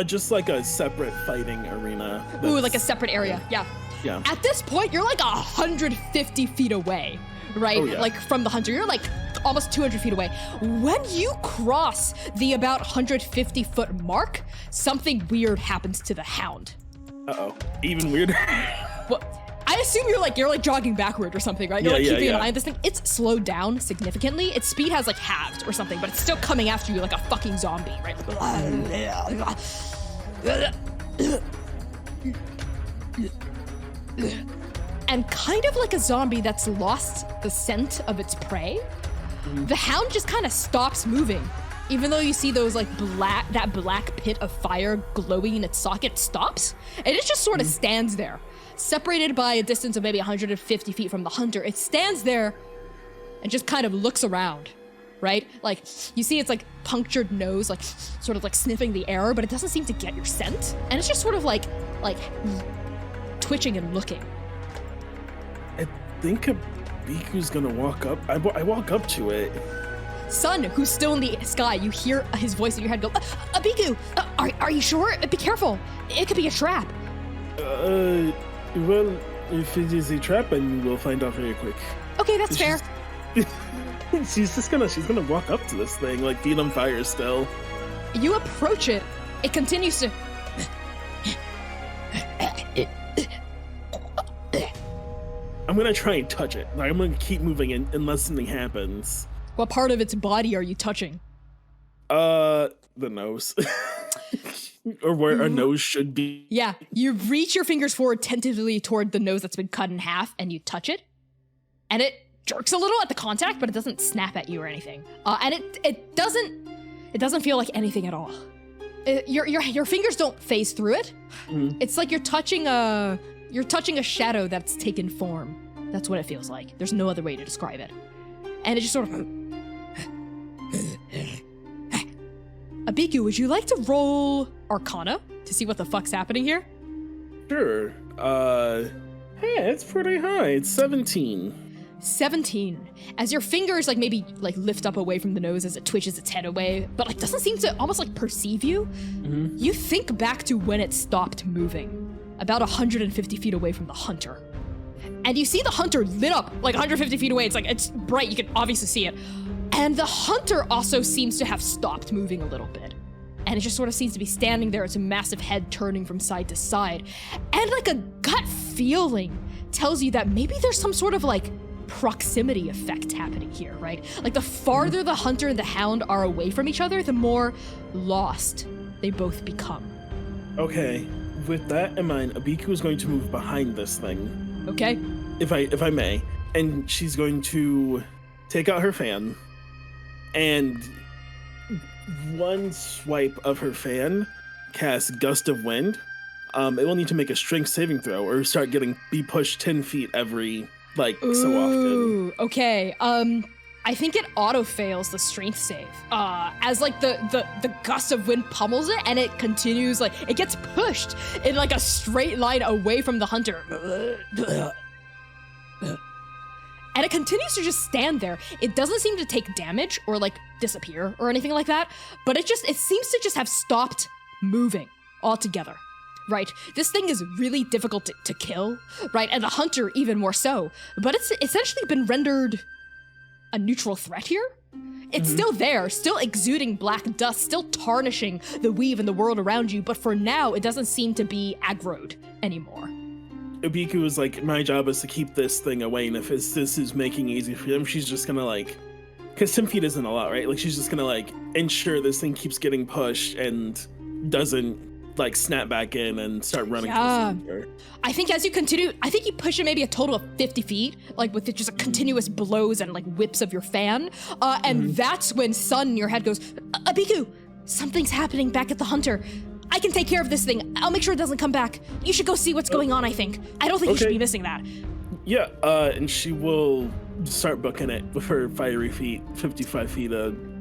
Just like a separate fighting arena. Ooh, like a separate area. Yeah. Yeah. At this point, you're like 150 feet away, right? Oh, yeah. Like from the hunter. You're like almost 200 feet away. When you cross the about 150 foot mark, something weird happens to the hound. Uh-oh. Even weirder. Well, I assume you're like jogging backward or something, right? You're like keeping an eye on this thing. It's slowed down significantly. Its speed has like halved or something, but it's still coming after you like a fucking zombie, right? And kind of like a zombie that's lost the scent of its prey, the hound just kind of stops moving. Even though you see those like that black pit of fire glowing in its socket stops, and it just sort of stands there, separated by a distance of maybe 150 feet from the hunter. It stands there and just kind of looks around, right? Like you see its like punctured nose, like sort of like sniffing the air, but it doesn't seem to get your scent. And it's just sort of like twitching and looking. I think a Biku's gonna walk up. I walk up to it. Sun, who's still in the sky, you hear his voice in your head go, Abiku, are you sure? Be careful. It could be a trap. Well, if it is a trap, then we'll find out very quick. Okay, that's fair. She's gonna walk up to this thing, like feet on fire still. You approach it. It continues to. I'm gonna try and touch it. Like, I'm gonna keep moving unless something happens. What part of its body are you touching? The nose. Or where a nose should be. Yeah, you reach your fingers forward tentatively toward the nose that's been cut in half, and you touch it. And it jerks a little at the contact, but it doesn't snap at you or anything. And it doesn't feel like anything at all. Your fingers don't phase through it. Mm-hmm. It's like you're touching a shadow that's taken form. That's what it feels like. There's no other way to describe it. And it just sort of. Abiku, would you like to roll Arcana to see what the fuck's happening here? Sure. Hey, it's pretty high. It's 17. 17. As your fingers maybe lift up away from the nose as it twitches its head away, but doesn't seem to almost perceive you. Mm-hmm. You think back to when it stopped moving, about 150 feet away from the hunter. And you see the hunter lit up 150 feet away. It's bright. You can obviously see it. And the hunter also seems to have stopped moving a little bit. And it just sort of seems to be standing there, its massive head turning from side to side. And a gut feeling tells you that maybe there's some sort of proximity effect happening here, right? The farther the hunter and the hound are away from each other, the more lost they both become. Okay, with that in mind, Abiku is going to move behind this thing. Okay. If I may. And she's going to take out her fan, and one swipe of her fan casts Gust of Wind. It will need to make a strength saving throw or be pushed 10 feet every so often. Okay. I think it auto fails the strength save. As the gust of wind pummels it, and it continues it gets pushed in a straight line away from the hunter. And it continues to just stand there. It doesn't seem to take damage or disappear or anything like that, but it seems to just have stopped moving altogether. Right? This thing is really difficult to kill, right? And the hunter even more so. But it's essentially been rendered a neutral threat here. It's still there, still exuding black dust, still tarnishing the weave and the world around you, but for now, it doesn't seem to be aggroed anymore. Abiku is my job is to keep this thing away, and if this is making it easy for him, she's just gonna because 10 feet isn't a lot, right? She's just gonna ensure this thing keeps getting pushed and doesn't snap back in and start running. Yeah. I think as you continue, you push it maybe a total of 50 feet, with just continuous blows and whips of your fan. And that's when Sun in your head goes, Abiku, something's happening back at the hunter. I can take care of this thing. I'll make sure it doesn't come back. You should go see what's going on, I think. I don't think you should be missing that. Yeah, and she will start booking it with her fiery feet, 55 feet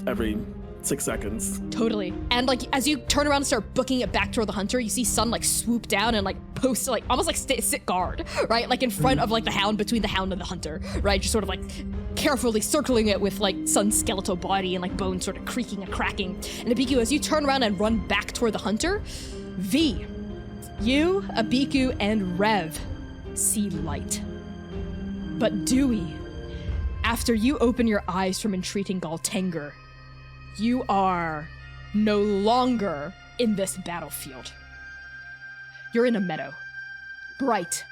every 6 seconds. Totally. And as you turn around and start booking it back toward the hunter, you see Sun swoop down and post almost sit guard, right? In front of the hound, between the hound and the hunter, right? Just sort of carefully circling it with like Sun's skeletal body and like bones sort of creaking and cracking. And Abiku, as you turn around and run back toward the hunter, V, you, Abiku, and Rev see light. But Dewey, after you open your eyes from entreating Galtanger, you are no longer in this battlefield. You're in a meadow. Bright,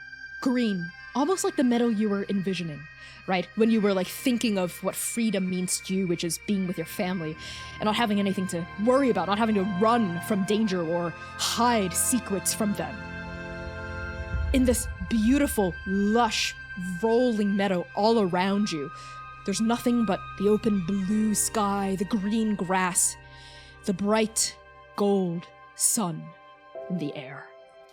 green, almost like the meadow you were envisioning, right? When you were like thinking of what freedom means to you, which is being with your family and not having anything to worry about, not having to run from danger or hide secrets from them. In this beautiful, lush, rolling meadow all around you, there's nothing but the open blue sky, the green grass, the bright gold sun in the air.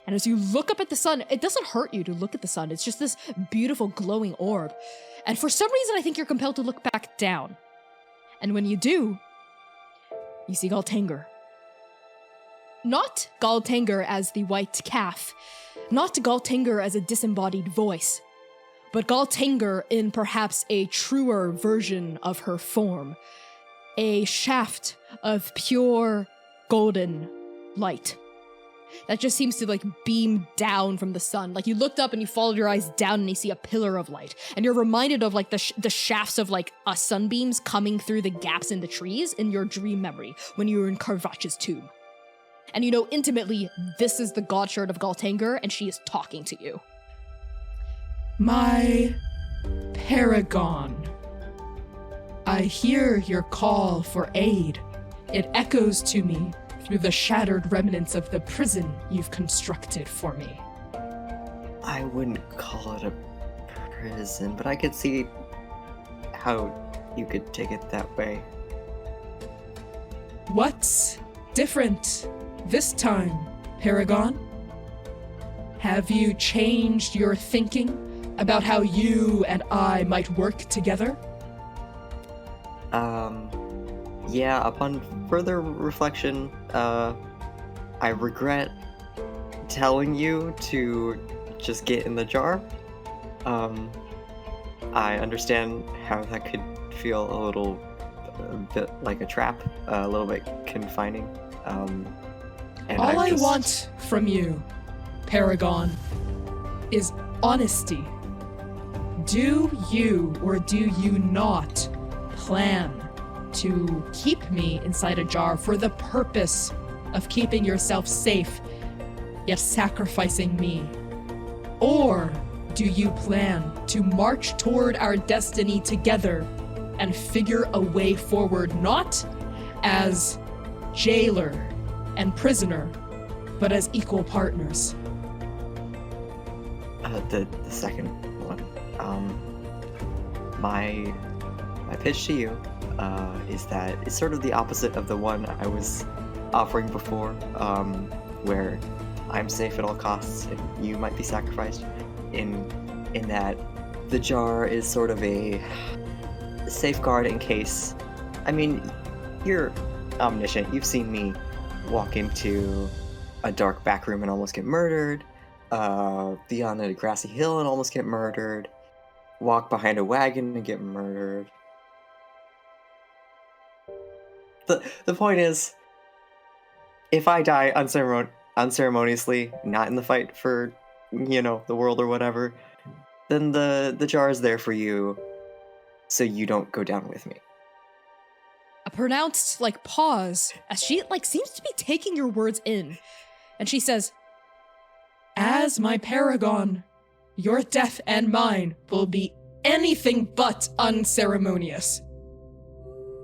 And as you look up at the sun, it doesn't hurt you to look at the sun. It's just this beautiful glowing orb. And for some reason, I think you're compelled to look back down. And when you do, you see Galtanger. Not Galtanger as the white calf, not Galtanger as a disembodied voice, but Galtanger in perhaps a truer version of her form. A shaft of pure golden light that just seems to like beam down from the sun. Like you looked up and you followed your eyes down and you see a pillar of light. And you're reminded of like the shafts of like sunbeams coming through the gaps in the trees in your dream memory when you were in Carvach's tomb. And you know intimately this is the god shard of Galtanger and she is talking to you. My paragon. I hear your call for aid. It echoes to me through the shattered remnants of the prison you've constructed for me. I wouldn't call it a prison, but I could see how you could take it that way. What's different this time, Paragon? Have you changed your thinking about how you and I might work together? Yeah, upon further reflection, I regret telling you to just get in the jar. I understand how that could feel a bit like a trap, a little bit confining. And all I want from you, Paragon, is honesty. Do you or do you not plan to keep me inside a jar for the purpose of keeping yourself safe, yet sacrificing me? Or do you plan to march toward our destiny together and figure a way forward not as jailer and prisoner, but as equal partners? The second one. My pitch to you is that it's sort of the opposite of the one I was offering before, where I'm safe at all costs and you might be sacrificed. In that the jar is sort of a safeguard in case. I mean, you're omniscient. You've seen me walk into a dark back room and almost get murdered, be on a grassy hill and almost get murdered, walk behind a wagon and get murdered. The point is, if I die unceremoniously, not in the fight for, the world or whatever, then the jar is there for you, so you don't go down with me. A pronounced, pause, as she, seems to be taking your words in. And she says, as my paragon, your death and mine will be anything but unceremonious.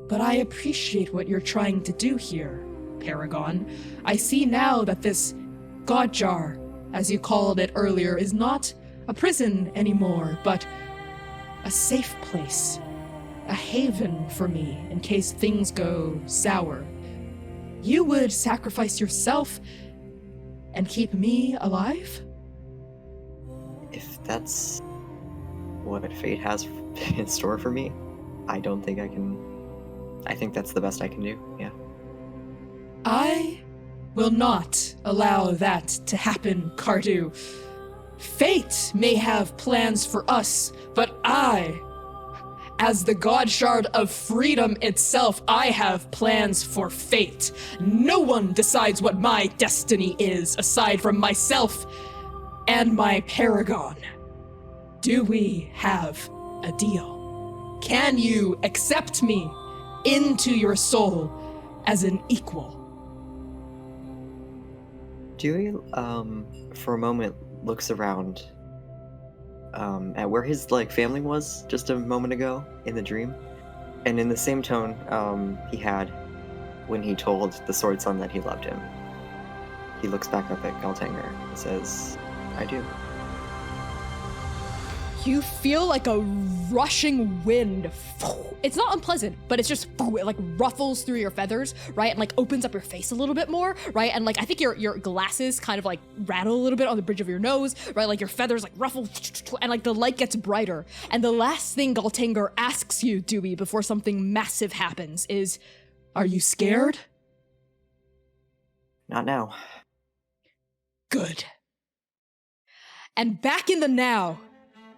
But I appreciate what you're trying to do here, Paragon. I see now that this god jar, as you called it earlier, is not a prison anymore, but a safe place. A haven for me in case things go sour. You would sacrifice yourself and keep me alive? If that's what fate has in store for me, I don't think I can. I think that's the best I can do, yeah. I will not allow that to happen, Cardew. Fate may have plans for us, but I, As the God Shard of freedom itself, I have plans for fate. No one decides what my destiny is aside from myself and my paragon. Do we have a deal? Can you accept me into your soul as an equal? Dewey, for a moment, looks around at where his family was just a moment ago in the dream, and in the same tone he had when he told the Sword Son that he loved him, he looks back up at Galtanger and says, "I do." You feel like a rushing wind. It's not unpleasant, but it's just, it like ruffles through your feathers, right? And like opens up your face a little bit more, right? And like I think your glasses kind of like rattle a little bit on the bridge of your nose, right? Like your feathers like ruffle, and like the light gets brighter. And the last thing Galtanger asks you, Dewey, before something massive happens is, are you scared? Not now. Good. And back in the now,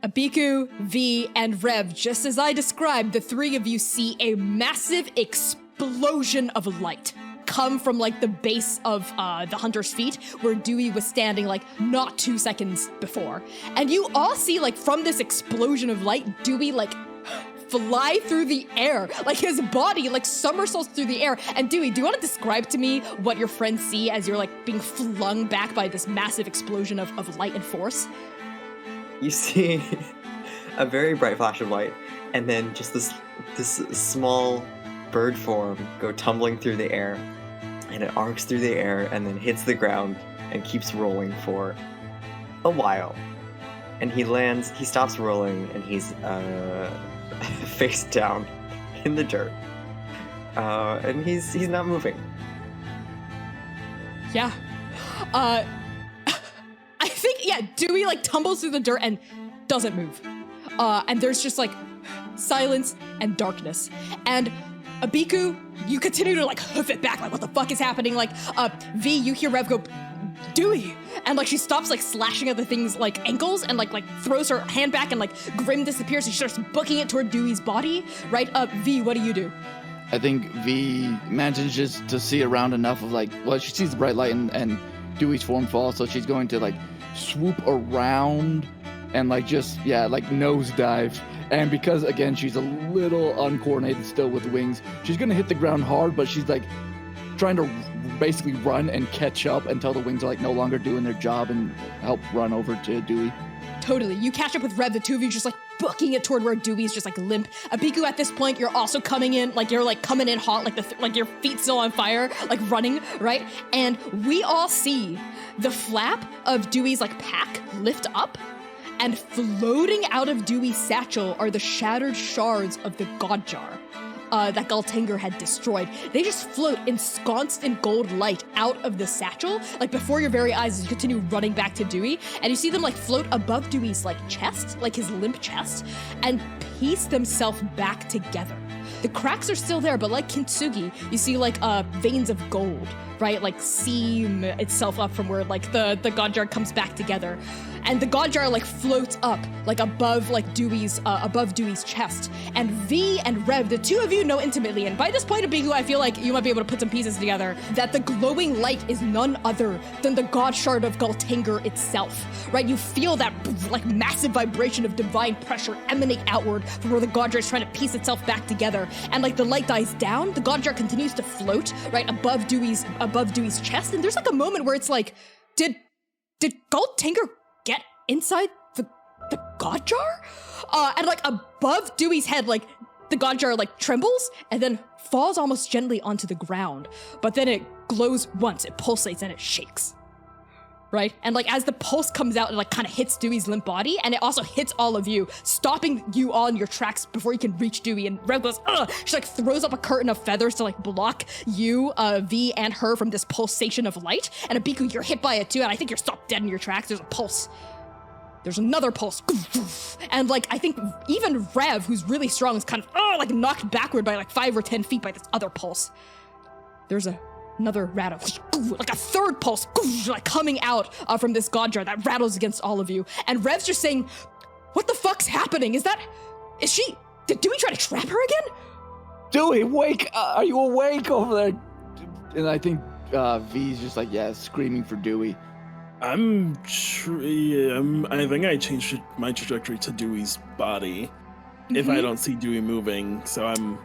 Abiku, V, and Rev, just as I described, the three of you see a massive explosion of light come from like the base of the hunter's feet where Dewey was standing like not 2 seconds before. And you all see like from this explosion of light, Dewey like fly through the air, like his body like somersaults through the air. And Dewey, do you want to describe to me what your friends see as you're like being flung back by this massive explosion of light and force? You see a very bright flash of light, and then just this small bird form go tumbling through the air, and it arcs through the air and then hits the ground and keeps rolling for a while. And he stops rolling, and he's face down in the dirt. And he's not moving. Yeah. I think, Dewey like tumbles through the dirt and doesn't move. And there's just like silence and darkness. And Abiku, you continue to like hoof it back, like what the fuck is happening? Like, V, you hear Rev go, Dewey! And like she stops like slashing at the thing's like ankles and like throws her hand back and like Grim disappears and she starts booking it toward Dewey's body, right? V, what do? I think V manages just to see around enough of she sees the bright light and Dewey's form fall, so she's going to like swoop around and nosedive. And because again she's a little uncoordinated still with wings, she's gonna hit the ground hard, but she's like trying to basically run and catch up until the wings are like no longer doing their job and help run over to Dewey. Totally. You catch up with Rev, the two of you just like booking it toward where Dewey's just like limp. Abiku, at this point, you're also coming in, like you're like coming in hot, like your feet still on fire, like running, right? And we all see the flap of Dewey's like pack lift up, and floating out of Dewey's satchel are the shattered shards of the God Jar that Galtanger had destroyed. They just float ensconced in gold light out of the satchel, like before your very eyes as you continue running back to Dewey, and you see them like float above Dewey's like chest, like his limp chest, and piece themselves back together. The cracks are still there, but like Kintsugi, you see like veins of gold, right? Like seam itself up from where like the God Jar comes back together. And the God Jar like floats up like above Dewey's chest. And V and Rev, the two of you know intimately, and by this point, Abiku, I feel like you might be able to put some pieces together, that the glowing light is none other than the God Shard of Galtanger itself, right? You feel that like massive vibration of divine pressure emanate outward from where the God Jar is trying to piece itself back together. And like the light dies down, the God Jar continues to float right above Dewey's chest. And there's like a moment where it's like, did Galtanger get inside the God Jar? And like above Dewey's head, like the God Jar like trembles and then falls almost gently onto the ground. But then it glows once, it pulsates and it shakes. Right? And like as the pulse comes out, it like kind of hits Dewey's limp body, and it also hits all of you, stopping you all in your tracks before you can reach Dewey. And Rev goes, ugh! She like throws up a curtain of feathers to like block you, V, and her from this pulsation of light. And Abiku, you're hit by it too, and I think you're stopped dead in your tracks. There's a pulse. There's another pulse. And like I think even Rev, who's really strong, is kind of like knocked backward by like 5 or 10 feet by this other pulse. There's another rattle, like a third pulse, like coming out from this God Jar that rattles against all of you. And Rev's just saying, what the fuck's happening? Is Did Dewey try to trap her again? Dewey, wake! Are you awake over there? And I think V's just like, yeah, screaming for Dewey. I think I changed my trajectory to Dewey's body if I don't see Dewey moving. So I'm.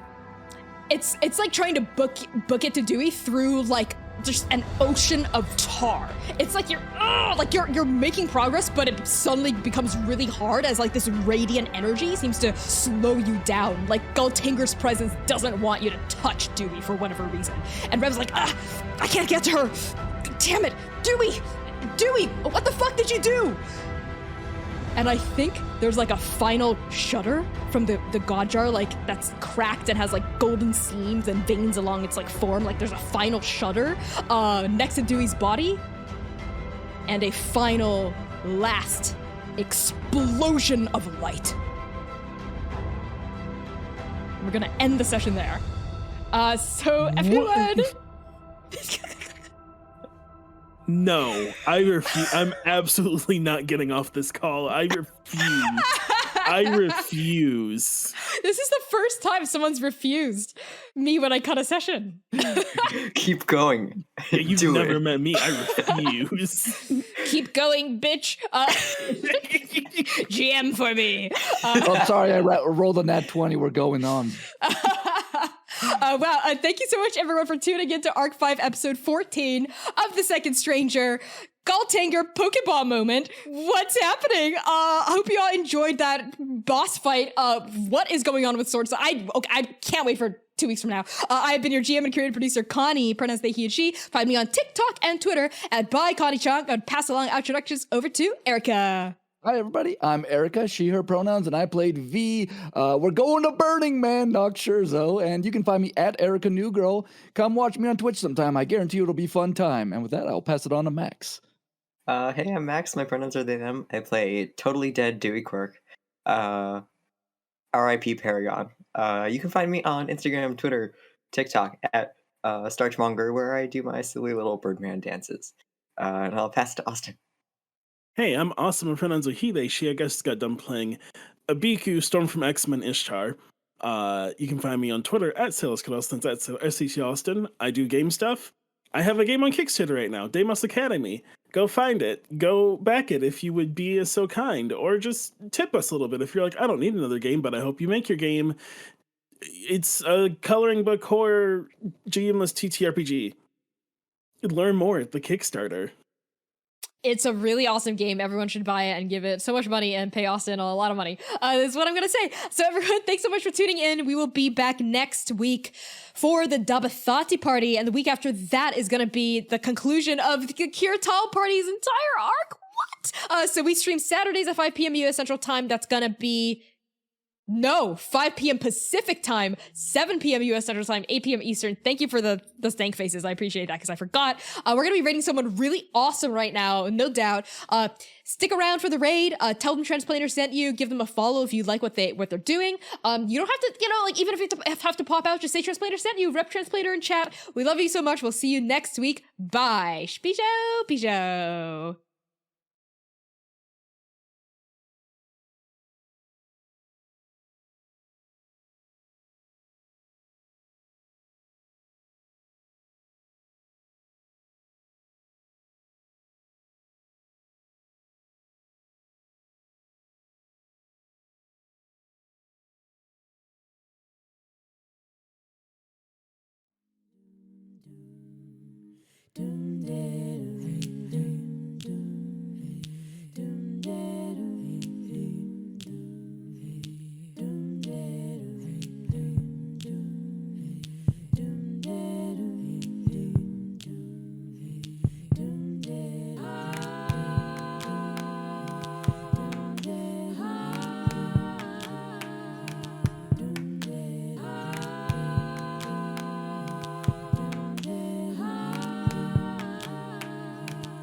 It's like trying to book it to Dewey through like just an ocean of tar. It's like you're making progress, but it suddenly becomes really hard as like this radiant energy seems to slow you down. Like Galtanger's presence doesn't want you to touch Dewey for whatever reason. And Rev's like, I can't get to her. Damn it, Dewey, what the fuck did you do? And I think there's like a final shudder from the god jar, like that's cracked and has like golden seams and veins along its like form. Like there's a final shudder next to Dewey's body, and a final last explosion of light. We're gonna end the session there. So everyone. No, I refuse. I'm absolutely not getting off this call. I refuse. I refuse. This is the first time someone's refused me when I cut a session. Keep going. Yeah, you've never met me. I refuse. Keep going, bitch. GM for me. I'm sorry, I rolled a nat 20. We're going on. Wow, thank you so much, everyone, for tuning in to Arc 5, Episode 14 of The Second Stranger. Galtanger Pokeball moment. What's happening? I hope you all enjoyed that boss fight. What is going on with Swords? I can't wait for 2 weeks from now. I've been your GM and creative producer, Connie, pronounced they, he, and she. Find me on TikTok and Twitter at @ByConnieChong. I'd pass along introductions over to Erica. Hi, everybody. I'm Erica, she, her pronouns, and I played V. We're going to Burning Man, not Scherzo, and you can find me at Erica New Girl. Come watch me on Twitch sometime. I guarantee you it'll be fun time. And with that, I'll pass it on to Max. Hey, I'm Max. My pronouns are they, them. I play totally dead Dewey Quirk. R.I.P. Paragon. You can find me on Instagram, Twitter, TikTok at Starchmonger, where I do my silly little Birdman dances. And I'll pass it to Austin. Hey, I'm Awesome. My pronouns are he, they, she. I just got done playing Abiku, Storm from X-Men Ishtar. You can find me on Twitter at SalesCaustin, at SCT Austin. I do game stuff. I have a game on Kickstarter right now, Deimos Academy. Go find it. Go back it if you would be so kind. Or just tip us a little bit if you're like, I don't need another game, but I hope you make your game. It's a coloring book horror GM-less TTRPG. You'd learn more at the Kickstarter. It's a really awesome game. Everyone should buy it and give it so much money and pay Austin a lot of money. Is what I'm going to say. So everyone, thanks so much for tuning in. We will be back next week for the Dabathati party. And the week after that is going to be the conclusion of the Kirtal party's entire arc. What? So we stream Saturdays at 5 p.m. US Central Time. That's going to be 5 p.m. Pacific Time, 7 p.m. U.S. Central Time, 8 p.m. Eastern. Thank you for the stank faces. I appreciate that because I forgot. We're going to be raiding someone really awesome right now, no doubt. Stick around for the raid. Tell them Transplanar sent you. Give them a follow if you like what they're doing. You don't have to, even if you have to pop out, just say Transplanar sent you. Rep Transplanar in chat. We love you so much. We'll see you next week. Bye. Pijo.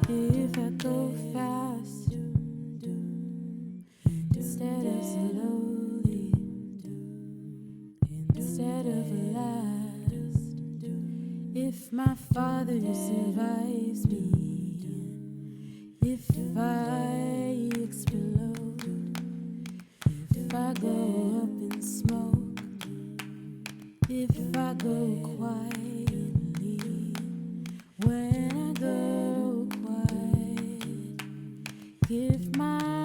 If I go fast instead of slowly, instead of last, if my father survives me, if I explode, if I go up in smoke. if I go quietly, when I go quiet, if my